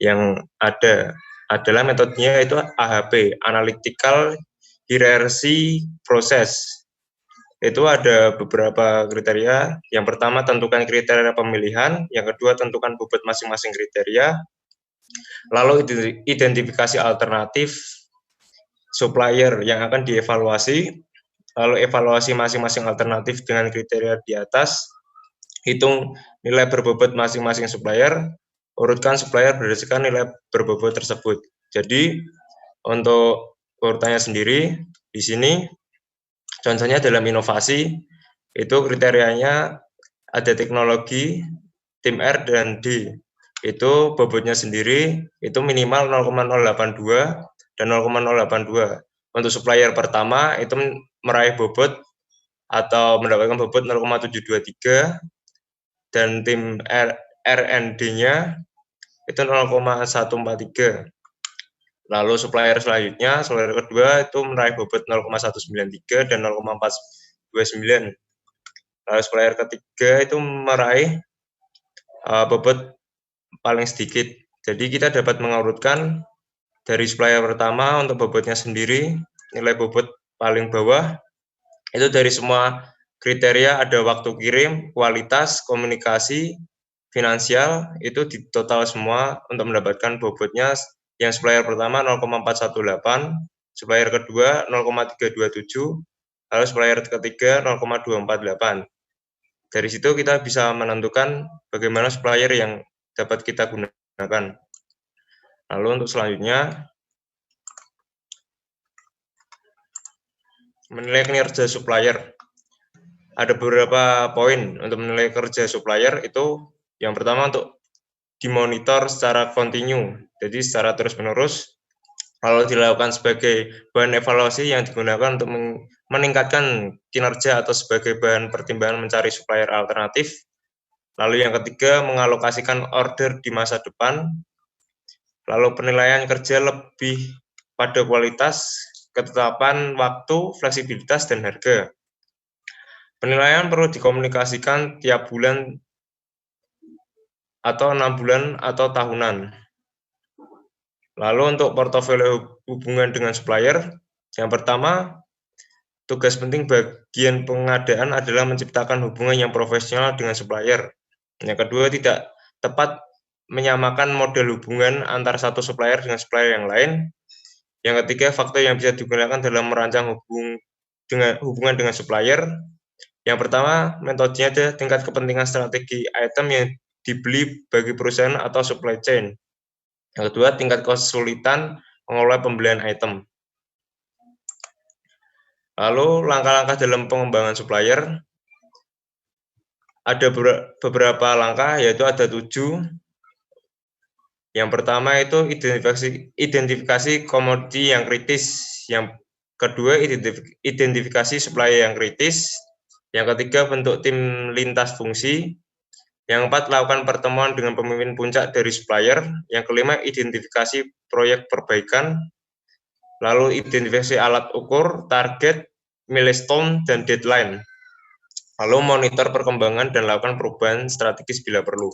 yang ada. Adalah metodenya itu AHP, Analytical Hierarchy Process. Itu ada beberapa kriteria. Yang pertama, tentukan kriteria pemilihan. Yang kedua, tentukan bobot masing-masing kriteria. Lalu identifikasi alternatif supplier yang akan dievaluasi. Lalu evaluasi masing-masing alternatif dengan kriteria di atas. Hitung nilai berbobot masing-masing supplier. Urutkan supplier berdasarkan nilai berbobot tersebut. Jadi, untuk urutannya sendiri, di sini contohnya dalam inovasi, itu kriterianya ada teknologi, tim R dan D. Itu bobotnya sendiri, itu minimal 0,082 dan 0,082. Untuk supplier pertama, itu meraih bobot atau mendapatkan bobot 0,723, dan tim R&D-nya itu 0,143. Lalu supplier selanjutnya, supplier kedua itu meraih bobot 0,193 dan 0,429. Lalu supplier ketiga itu meraih bobot paling sedikit. Jadi kita dapat mengurutkan dari supplier pertama untuk bobotnya sendiri, nilai bobot paling bawah, itu dari semua kriteria ada waktu kirim, kualitas, komunikasi, finansial, itu di total semua untuk mendapatkan bobotnya. Yang supplier pertama 0,418, supplier kedua 0,327, lalu supplier ketiga 0,248. Dari situ kita bisa menentukan bagaimana supplier yang dapat kita gunakan. Lalu untuk selanjutnya, menilai kinerja supplier. Ada beberapa poin untuk menilai kerja supplier. Itu yang pertama untuk dimonitor secara kontinu, jadi secara terus-menerus, lalu dilakukan sebagai bahan evaluasi yang digunakan untuk meningkatkan kinerja atau sebagai bahan pertimbangan mencari supplier alternatif. Lalu yang ketiga, mengalokasikan order di masa depan. Lalu penilaian kerja lebih pada kualitas, ketetapan waktu, fleksibilitas, dan harga. Penilaian perlu dikomunikasikan tiap bulan atau 6 bulan atau tahunan. Lalu untuk portofolio hubungan dengan supplier, yang pertama, tugas penting bagian pengadaan adalah menciptakan hubungan yang profesional dengan supplier. Yang kedua, tidak tepat menyamakan model hubungan antara satu supplier dengan supplier yang lain. Yang ketiga, faktor yang bisa digunakan dalam merancang hubungan dengan supplier. Yang pertama, metodenya adalah tingkat kepentingan strategi item yang dibeli bagi perusahaan atau supply chain. Yang kedua, tingkat kesulitan mengelola pembelian item. Lalu, langkah-langkah dalam pengembangan supplier. Ada beberapa langkah, yaitu ada 7. Yang pertama itu identifikasi komoditi yang kritis. Yang kedua, identifikasi supplier yang kritis. Yang ketiga, bentuk tim lintas fungsi. Yang keempat, lakukan pertemuan dengan pemimpin puncak dari supplier. Yang kelima, identifikasi proyek perbaikan. Lalu identifikasi alat ukur, target, milestone, dan deadline. Lalu monitor perkembangan dan lakukan perubahan strategis bila perlu.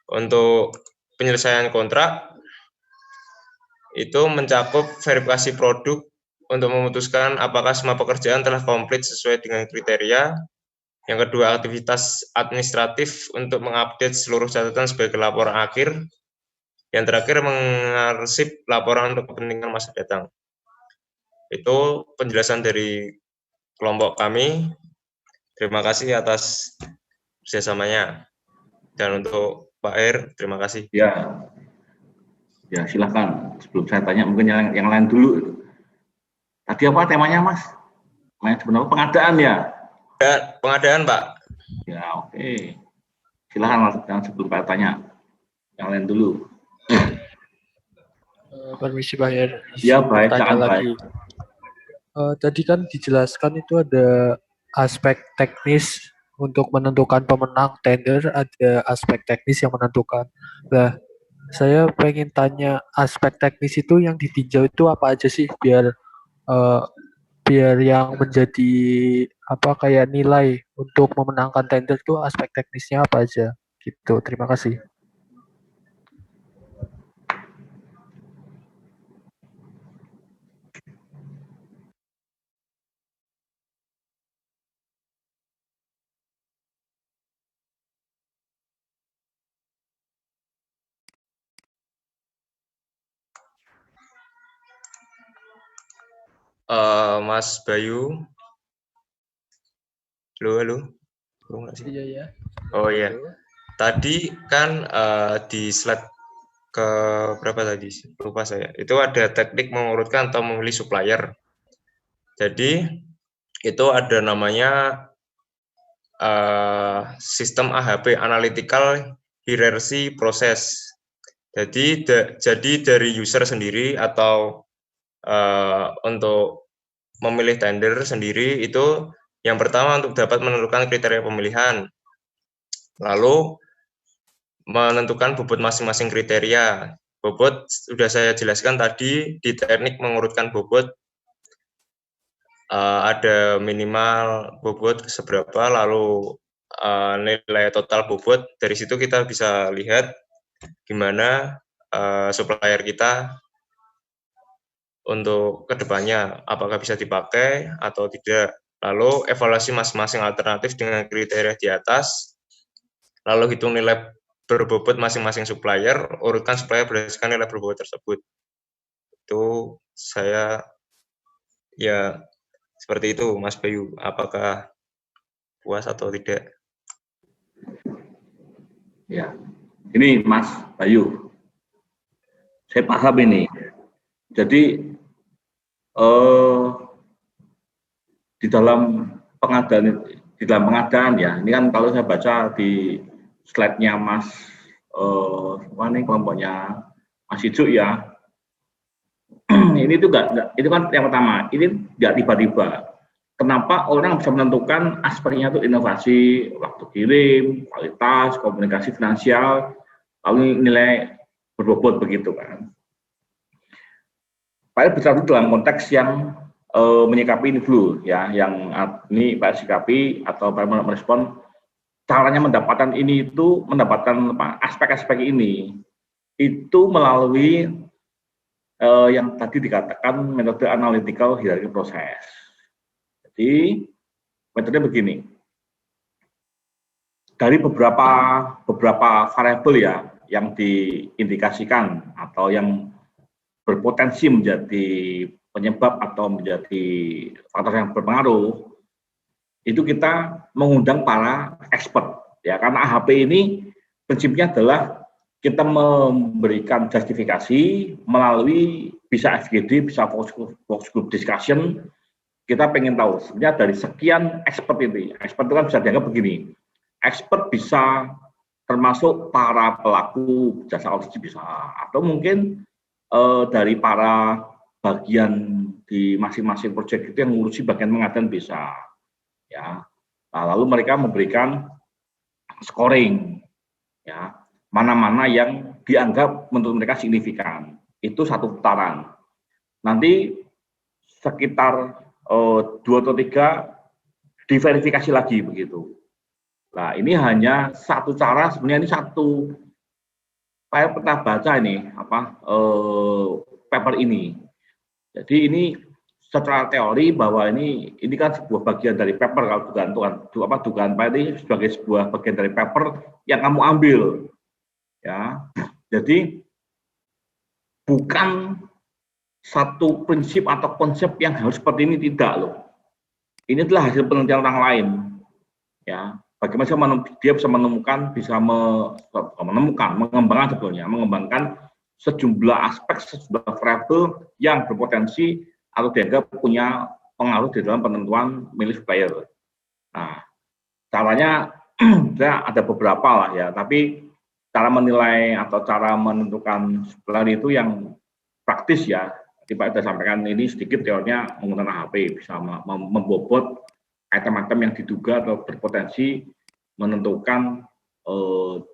Untuk penyelesaian kontrak, itu mencakup verifikasi produk untuk memutuskan apakah semua pekerjaan telah komplit sesuai dengan kriteria. Yang kedua, aktivitas administratif untuk mengupdate seluruh catatan sebagai laporan akhir. Yang terakhir, mengarsip laporan untuk kepentingan masa datang. Itu penjelasan dari kelompok kami. Terima kasih atas kerjasamanya. Dan untuk Pak Er, terima kasih. Ya, silakan. Sebelum saya tanya, mungkin yang lain dulu. Tadi apa temanya, Mas? Sebenarnya pengadaan ya? Ya, pengadaan, Pak. Ya, oke. Silakan, Mas. Jangan sebelum saya tanya. Yang lain dulu. Permisi, Pak Er. Ya, baik. Tanya lagi. Tadi kan dijelaskan itu ada aspek teknis untuk menentukan pemenang tender, ada aspek teknis yang menentukan. Nah, saya pengen tanya aspek teknis itu yang ditinjau itu apa aja sih biar yang menjadi kayak nilai untuk memenangkan tender itu aspek teknisnya apa aja gitu. Terima kasih. Mas Bayu. Halo. Iya ya. Oh iya. Tadi kan di slide ke berapa tadi? Lupa saya. Itu ada teknik mengurutkan atau memilih supplier. Jadi itu ada namanya sistem AHP, Analytical Hierarchy Process. Jadi dari user sendiri atau untuk memilih tender sendiri itu yang pertama untuk dapat menentukan kriteria pemilihan, lalu menentukan bobot masing-masing kriteria. Bobot sudah saya jelaskan tadi di teknik mengurutkan bobot, ada minimal bobot seberapa, lalu nilai total bobot. Dari situ kita bisa lihat gimana supplier kita untuk kedepannya apakah bisa dipakai atau tidak. Lalu evaluasi masing-masing alternatif dengan kriteria di atas, lalu hitung nilai berbobot masing-masing supplier, urutkan supplier berdasarkan nilai berbobot tersebut. Itu saya ya seperti itu, Mas Bayu. Apakah puas atau tidak? Ya, ini Mas Bayu. Saya paham ini. Jadi di dalam pengadaan ya, ini kan kalau saya baca di slide-nya Mas kelompoknya Mas Ijuk ya, ini tuh itu kan yang pertama, ini nggak tiba-tiba. Kenapa orang bisa menentukan aspeknya itu inovasi, waktu kirim, kualitas, komunikasi finansial, lalu nilai berbobot begitu kan. Pak bicara dalam konteks yang menyikapi ini dulu ya, yang ini Pak sikapi atau Pak merespon caranya mendapatkan ini itu mendapatkan aspek-aspek ini itu melalui yang tadi dikatakan metode analytical hierarchy process. Jadi metode begini, dari beberapa variabel ya yang diindikasikan atau yang berpotensi menjadi penyebab atau menjadi faktor yang berpengaruh, itu kita mengundang para expert ya, karena AHP ini prinsipnya adalah kita memberikan justifikasi melalui bisa FGD, bisa focus group discussion. Kita pengen tahu sebenarnya dari sekian expert ini, expert itu kan bisa dianggap begini, expert bisa termasuk para pelaku jasa audit bisa, atau mungkin dari para bagian di masing-masing proyek itu yang ngurusi bagian pengadaan bisa. Ya, nah, lalu mereka memberikan scoring, ya, mana-mana yang dianggap menurut mereka signifikan. Itu satu putaran. Nanti sekitar 2 atau 3 diverifikasi lagi begitu. Nah, ini hanya satu cara, sebenarnya ini satu. Saya pernah baca ini paper ini. Jadi ini secara teori bahwa ini kan sebuah bagian dari paper, kalau dugaan Pak ini sebagai sebuah bagian dari paper yang kamu ambil, ya. Jadi bukan satu prinsip atau konsep yang harus seperti ini, tidak loh. Ini adalah hasil penelitian orang lain, ya. Bagaimana dia bisa mengembangkan sejumlah aspek, sejumlah variabel yang berpotensi atau dianggap punya pengaruh di dalam penentuan milih supplier. Nah, caranya ada beberapa lah ya, tapi cara menilai atau cara menentukan supplier itu yang praktis ya. Tadi Pak sudah sampaikan ini sedikit teorinya menggunakan HP, bisa membobot item-item yang diduga atau berpotensi menentukan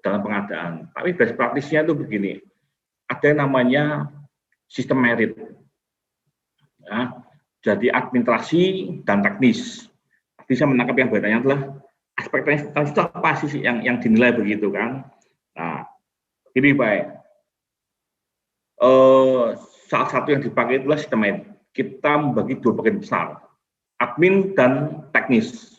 dalam pengadaan. Tapi best praktisnya itu begini, ada yang namanya sistem merit. Ya, jadi administrasi dan teknis. Bisa menangkap yang bedanya adalah aspek teknis itu apa sih yang dinilai begitu kan? Nah, ini baik. Salah satu yang dipakai itulah sistem merit. Kita membagi 2 bagian besar, admin dan teknis.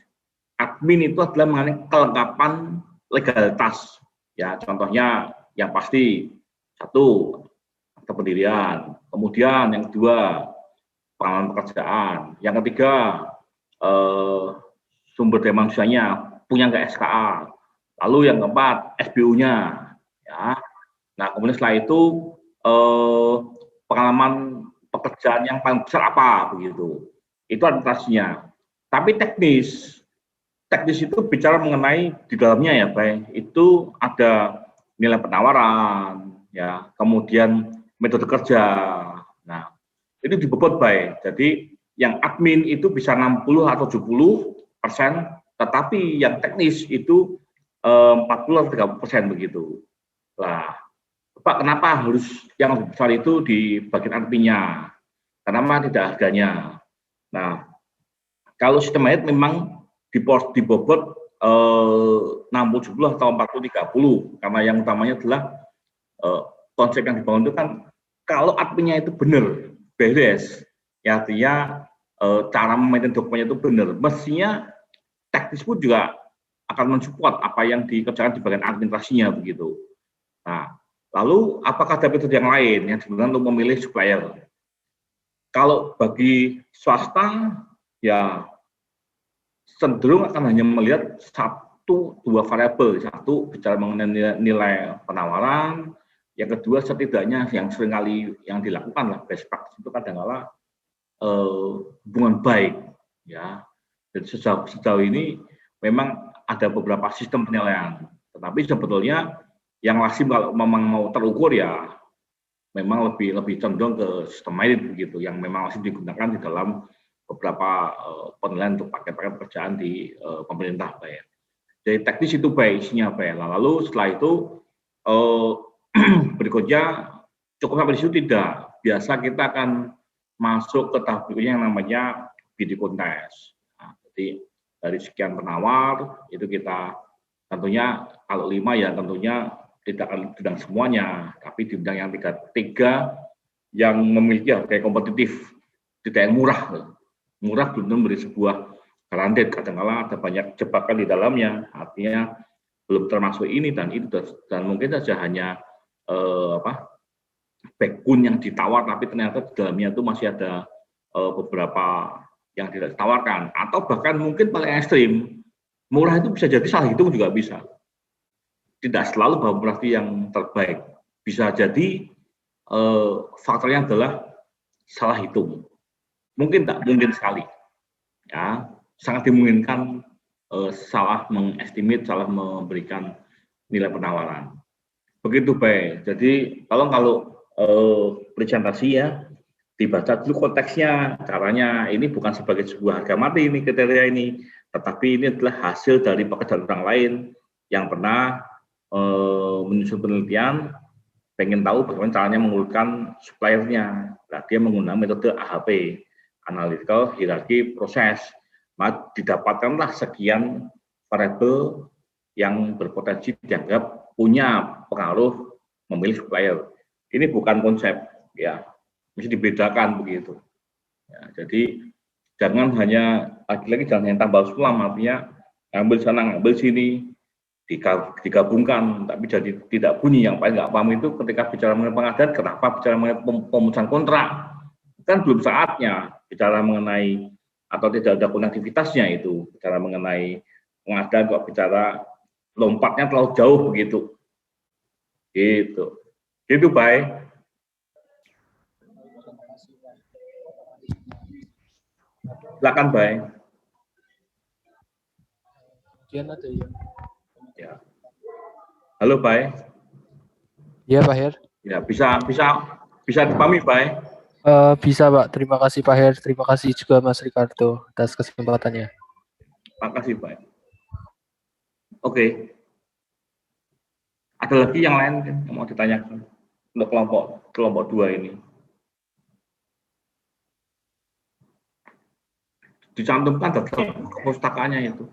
Admin itu adalah mengenai kelengkapan legalitas. Ya, contohnya yang pasti 1 pendirian, kemudian yang 2 pengalaman pekerjaan, yang ketiga sumber daya manusianya punya nggak SKA, lalu yang keempat SBU-nya, ya. Nah kemudian setelah itu pengalaman pekerjaan yang paling besar apa begitu, itu administrasinya. Tapi teknis itu bicara mengenai di dalamnya ya, baik itu ada nilai penawaran, ya, kemudian metode kerja. Nah itu dibobot baik. Jadi yang admin itu bisa 60 atau 70%, tetapi yang teknis itu 40 atau 30% begitu. Nah, Pak, kenapa harus yang lebih besar itu di bagian adminnya? Kenapa tidak harganya? Nah, kalau sistem merit memang dibobot 60-70 atau 40-30, karena yang utamanya adalah konsep yang dibangun itu kan kalau adminnya itu benar, beres, ya artinya cara memaintain dokumennya itu benar, mestinya teknis pun juga akan mensupport apa yang dikerjakan di bagian administrasinya begitu. Nah, lalu apakah ada metode yang lain yang sebenarnya untuk memilih supplier? Kalau bagi swasta ya cenderung akan hanya melihat 1-2 variabel, 1 bicara mengenai nilai penawaran, yang kedua setidaknya yang seringkali yang dilakukan lah best practice itu kadang-kala hubungan baik, ya. Jadi sejauh ini memang ada beberapa sistem penilaian, tetapi sebetulnya yang lazim kalau memang mau terukur ya memang lebih cenderung ke sistem merit begitu, yang memang lazim digunakan di dalam beberapa penilaian untuk paket-paket pekerjaan di pemerintah, baik. Jadi teknis itu baik, isinya baik. Lalu setelah itu berikutnya cukup sampai di situ tidak. Biasa kita akan masuk ke tahap berikutnya yang namanya bidding contest. Nah, jadi dari sekian penawar itu kita tentunya kalau 5 ya tentunya tidak akan bidang semuanya, tapi di bidang yang 3 yang memiliki harga kompetitif, tidak yang murah belum memberi sebuah garansi. Kadang-kala ada banyak jebakan di dalamnya, artinya belum termasuk ini dan itu, dan mungkin saja hanya backbone yang ditawar, tapi ternyata di dalamnya itu masih ada beberapa yang tidak ditawarkan, atau bahkan mungkin paling ekstrim, murah itu bisa jadi salah hitung juga bisa. Tidak selalu bahwa murah itu yang terbaik. Bisa jadi faktornya adalah salah hitung. Mungkin tak mungkin sekali. Ya, sangat dimungkinkan salah mengestimate, salah memberikan nilai penawaran. Begitu baik. Jadi kalau presentasi ya dibaca dulu konteksnya, caranya ini bukan sebagai sebuah harga mati ini kriteria ini, tetapi ini adalah hasil dari pekerjaan orang lain yang pernah menyusun penelitian, pengen tahu bagaimana caranya mengurutkan suppliernya. Nah, dia menggunakan metode AHP, Analytical Hierarchy Process. Maka didapatkanlah sekian variabel yang berpotensi dianggap punya pengaruh memilih supplier. Ini bukan konsep, ya, mesti dibedakan begitu. Ya, jadi jangan hanya lagi-lagi jangan hanya tambal sulam, artinya ambil sana ngambil sini digabungkan, tapi jadi tidak bunyi. Yang paling nggak paham itu ketika bicara mengenai pengadaan, kenapa bicara mengenai pemutusan kontrak, kan belum saatnya bicara mengenai atau tidak ada konektivitasnya itu, bicara mengenai pengadaan kok bicara lompatnya terlalu jauh begitu. Gitu baik. Silakan baik. Ya. Halo baik. Iya Pak Her. Ya bisa dipahami baik. Bisa Pak. Terima kasih Pak Her. Terima kasih juga Mas Ricardo atas kesempatannya. Terima kasih baik. Oke. Ada lagi yang lain yang mau ditanyakan untuk kelompok 2 ini? Dicantumkan dalam perpustakaannya itu.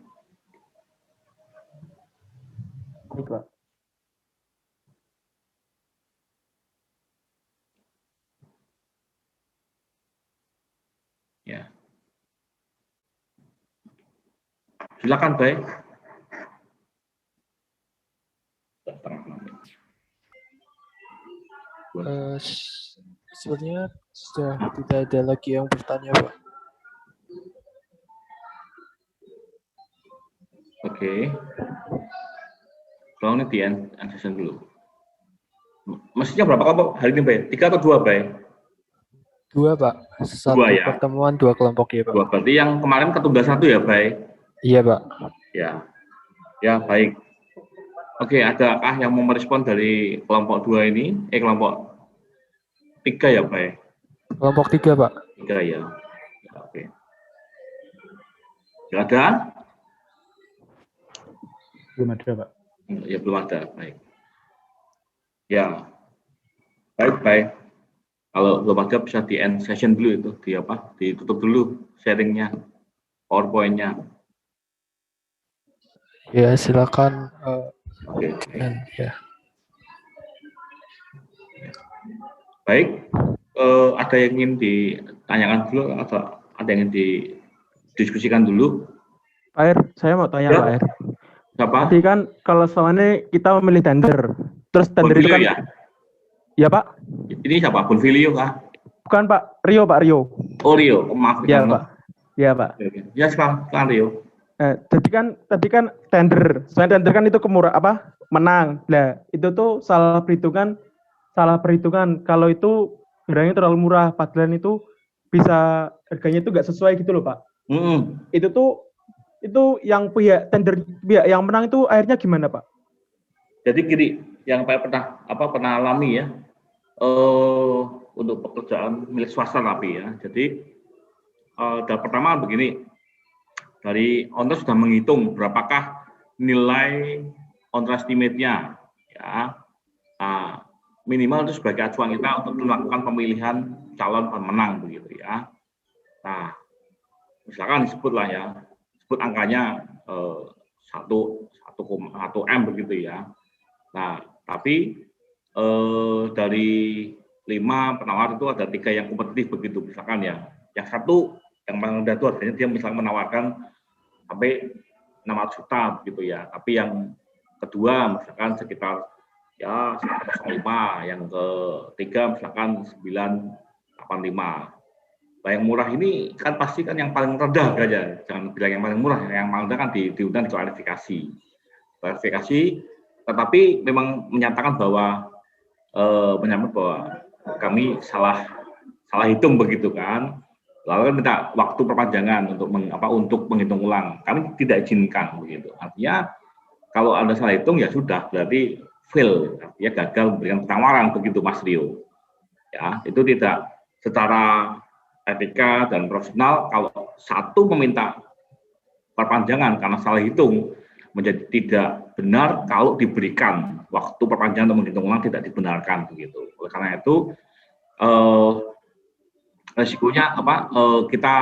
Baik, Ya. Silakan baik. Sebenarnya sudah tidak ada lagi yang bertanya Pak. Oke. Kalau ini di end session dulu. Mestinya berapa kelompok hari ini, Bay? 3 atau 2, Bay? 2, Pak. Satu ya? pertemuan, 2 kelompok ya, Pak. 2, berarti yang kemarin ketunda 1 ya, Bay? Iya, Pak. Ya, baik. Oke, adakah yang mau merespon dari kelompok 2 ini? Kelompok 3 ya, Bay? Kelompok 3, Pak. 3 ya. Oke. Tidak ada? Belum ada, Pak. Ya, belum ada. Baik. Ya. Baik. Kalau belum ada bisa di end session dulu itu, ditutup dulu sharingnya, PowerPoint-nya. Ya, silakan. Oke. Ya. Baik. Ada yang ingin ditanyakan dulu atau ada yang ingin didiskusikan dulu? Pak Er, saya mau tanya Pak Er. Siapa? Tadi kan kalau selama ini kita memilih tender, terus tender itu kan? Ya? Ya Pak. Ini siapa? Bonfilio kah? Bukan Pak, Rio Pak, Rio. Oh Rio, maaf. Ya Pak. Ya Pak. Ya sekarang Rio. Tadi kan tender, selain tender kan itu menang. Nah itu tuh salah perhitungan. Kalau itu harganya terlalu murah, padahal itu bisa harganya itu nggak sesuai gitu loh Pak. Itu yang pihak yang menang itu akhirnya gimana Pak? Jadi gini, yang pernah alami ya, untuk pekerjaan milik swasta tapi ya. Jadi pertama begini, dari owner sudah menghitung berapakah nilai owner estimate-nya, ya. Minimal itu sebagai acuan kita untuk melakukan pemilihan calon pemenang begitu ya. Nah, misalkan disebutlah ya. Sebut angkanya 1,1 M begitu ya. Nah, tapi dari 5 penawar itu ada 3 yang kompetitif begitu misalkan ya. Yang satu yang paling rendah itu harganya dia misalnya menawarkan sampai 600 juta begitu ya. Tapi yang kedua misalkan sekitar ya 905, yang ketiga misalkan 985. Nah, yang murah ini kan pasti kan yang paling rendah aja, jangan bilang yang paling murah, yang paling rendah kan diundang klarifikasi, tetapi memang menyatakan bahwa kami salah hitung begitu kan, lalu kan minta waktu perpanjangan untuk menghitung ulang, kami tidak izinkan begitu. Artinya kalau Anda salah hitung ya sudah, berarti fail, artinya gagal memberikan tawaran begitu Mas Rio. Ya, itu tidak secara etika dan profesional. Kalau satu meminta perpanjangan karena salah hitung, menjadi tidak benar kalau diberikan waktu perpanjangan untuk menghitung ulang tidak dibenarkan begitu. Oleh karena itu resikonya kita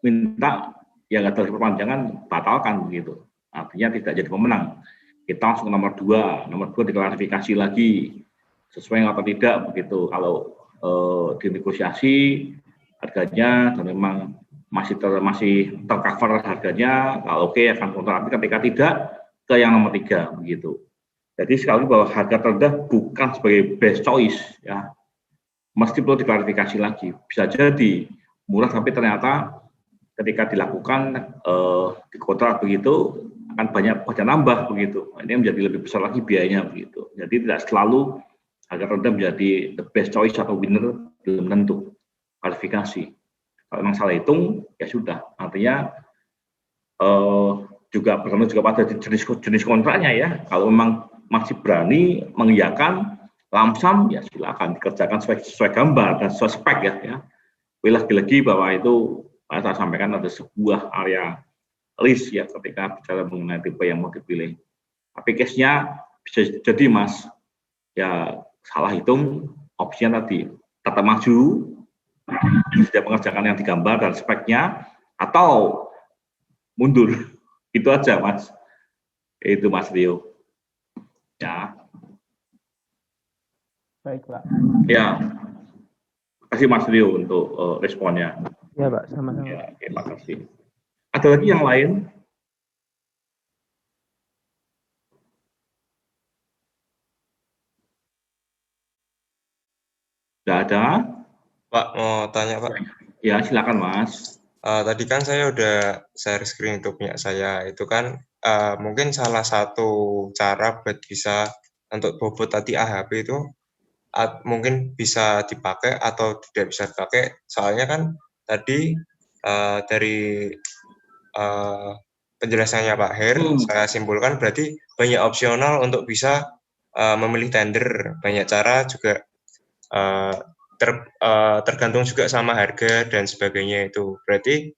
minta ya gagal perpanjangan batalkan begitu. Artinya tidak jadi pemenang. Kita langsung nomor 2 diklarifikasi lagi sesuai atau tidak begitu. Kalau dinegosiasi harganya dan memang masih tercover harganya, kalau oke akan kontrak, tapi ketika tidak ke yang nomor 3 begitu. Jadi sekali bahwa harga terendah bukan sebagai best choice ya, mesti perlu diklarifikasi lagi. Bisa jadi murah tapi ternyata ketika dilakukan di kontrak begitu akan banyak nambah begitu. Ini menjadi lebih besar lagi biayanya begitu. Jadi tidak selalu harga rendah menjadi the best choice atau winner, belum tentu. Klarifikasi. Kalau memang salah hitung ya sudah. Artinya juga bergantung juga pada jenis kontraknya ya. Kalau memang masih berani mengiyakan lamsam ya silakan dikerjakan sesuai gambar dan sesuai spek ya. Lagi-lagi bahwa itu saya sampaikan ada sebuah area list ya ketika bicara mengenai tipe yang mau dipilih. Tapi case-nya bisa jadi Mas ya salah hitung, opsinya tadi tetap maju, tidak mengerjakan yang digambar dan speknya, atau mundur. Itu aja Mas. Itu Mas Rio. Ya. Baik Pak. Ya. Terima kasih Mas Rio untuk responnya. Ya Pak, sama-sama. Ya, terima kasih. Ada lagi yang lain? Tidak ada? Pak, mau tanya Pak. Ya, silakan Mas. Tadi kan saya udah share screen itu punya saya. Itu kan mungkin salah satu cara buat bisa untuk bobot tadi AHP itu mungkin bisa dipakai atau tidak bisa dipakai. Soalnya kan tadi dari penjelasannya Pak Her, saya simpulkan berarti banyak opsional untuk bisa memilih tender. Banyak cara juga tergantung juga sama harga dan sebagainya itu. Berarti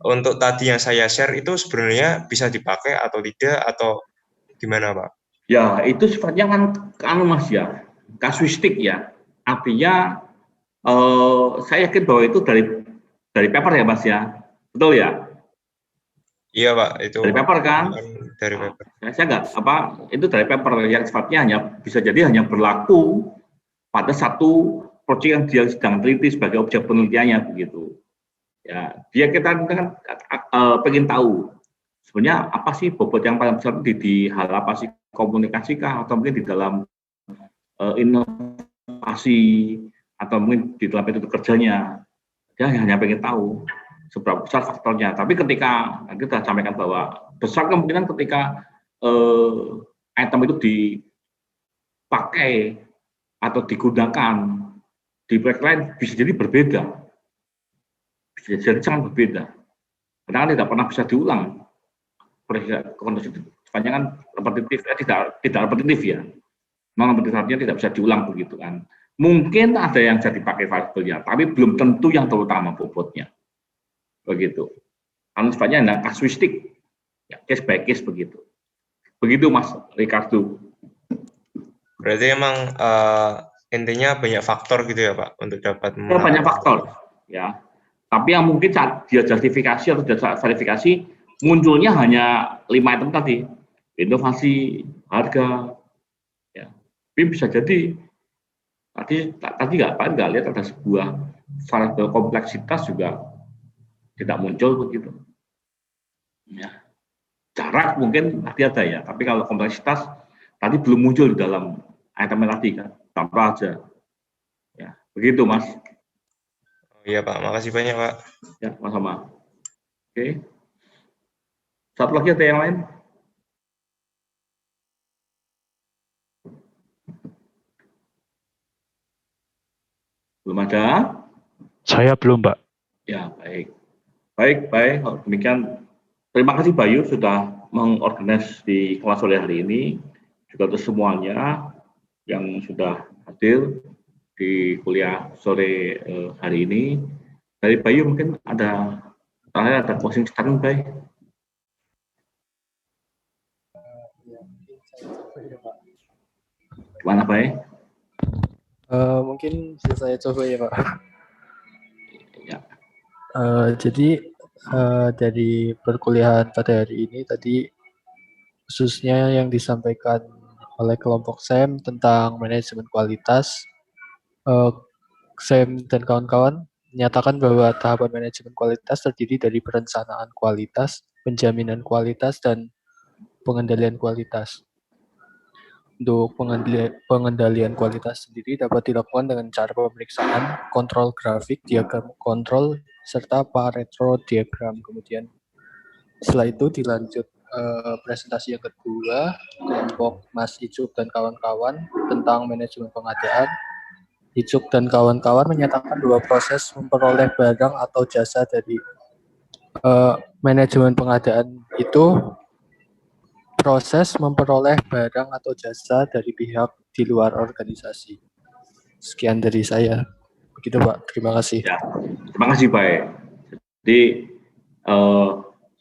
untuk tadi yang saya share itu sebenarnya bisa dipakai atau tidak atau gimana Pak? Ya itu sifatnya kan Mas ya, kasuistik ya. Artinya saya yakin bahwa itu dari paper ya Mas ya, betul ya? Iya Pak, itu dari paper kan? Dari paper. Saya nggak itu dari paper yang sifatnya hanya bisa jadi hanya berlaku pada satu proyek yang dia sedang teliti sebagai objek penelitiannya begitu. Ya, kita kan pengen tahu sebenarnya apa sih bobot yang paling besar di hal apa sih, komunikasi kah atau mungkin di dalam inovasi atau mungkin di dalam metode kerjanya. Dia hanya pengen tahu seberapa besar faktornya. Tapi ketika kita sampaikan bahwa besar kemungkinan ketika item itu dipakai atau digunakan di proyek lain bisa jadi berbeda, bisa jadi sangat berbeda. Karena tidak pernah bisa diulang. Kondisi sifatnya kan repetitif, tidak repetitif ya. Non repetitif artinya tidak bisa diulang begitu kan. Mungkin ada yang bisa dipakai variabelnya, tapi belum tentu yang terutama bobotnya. Begitu. Karena sifatnya adalah kasuistik, ya, case by case begitu. Begitu Mas Ricardo. Berarti emang intinya banyak faktor gitu ya Pak untuk dapat ya, banyak faktor ya, tapi yang mungkin saat dia justifikasi atau dia verifikasi munculnya hanya 5 item tadi, inovasi, harga ya. Tapi bisa jadi tadi nggak lihat ada sebuah variabel kompleksitas juga tidak muncul begitu ya. Jarak mungkin nanti ada ya, tapi kalau kompleksitas tadi belum muncul di dalam item tadi kan, contoh aja. Ya, begitu Mas. Iya Pak, makasih banyak Pak. Ya, sama-sama. Oke. Satu lagi ada yang lain? Belum ada? Saya belum, Pak. Ya, baik. Baik. Kalau demikian, terima kasih Bayu sudah mengorganize di kelas sore hari ini. Juga untuk semuanya yang sudah hadir di kuliah sore hari ini. Dari Bayu mungkin ada closing statement, Bay. Gimana, Bay? Mungkin bisa saya coba ya, Pak. Ya. Jadi dari perkuliahan pada hari ini tadi khususnya yang disampaikan oleh kelompok SEM tentang manajemen kualitas, SEM dan kawan-kawan menyatakan bahwa tahapan manajemen kualitas terdiri dari perencanaan kualitas, penjaminan kualitas, dan pengendalian kualitas. Untuk pengendalian kualitas sendiri dapat dilakukan dengan cara pemeriksaan, kontrol grafik, diagram kontrol, serta Pareto diagram. Kemudian setelah itu dilanjut presentasi yang kedua, kelompok Mas Icuk dan kawan-kawan tentang manajemen pengadaan. Icuk dan kawan-kawan menyatakan bahwa proses memperoleh barang atau jasa dari manajemen pengadaan itu proses memperoleh barang atau jasa dari pihak di luar organisasi. Sekian dari saya. Begitu Pak, terima kasih. Ya, terima kasih Pak. Jadi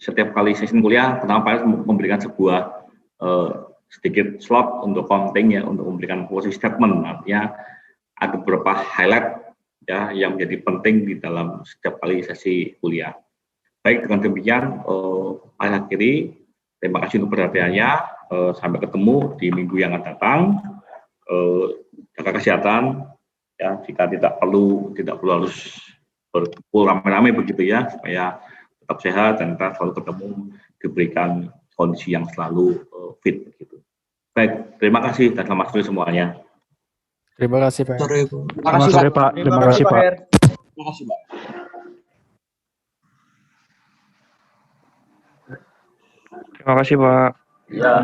setiap kali sesi kuliah, pertama Pak memberikan sebuah sedikit slot untuk counting ya, untuk memberikan closing statement. Artinya ada beberapa highlight ya yang menjadi penting di dalam setiap kali sesi kuliah. Baik, dengan demikian saya akhiri. Terima kasih untuk perhatiannya. Sampai ketemu di minggu yang akan datang. Jaga kesehatan ya, jika tidak perlu harus berkumpul rame-rame begitu ya, supaya tetap sehat dan kita selalu ketemu, diberikan kondisi yang selalu fit begitu. Baik, terima kasih dan selamat sore semuanya. Terima kasih Pak. Selamat sore Pak. Terima kasih Pak. Terima kasih Pak. Terima kasih Pak. Ya.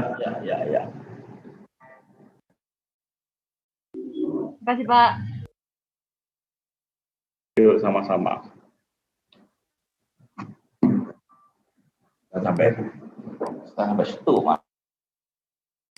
Terima kasih Pak. Yuk sama-sama. Sampai situ, Pak.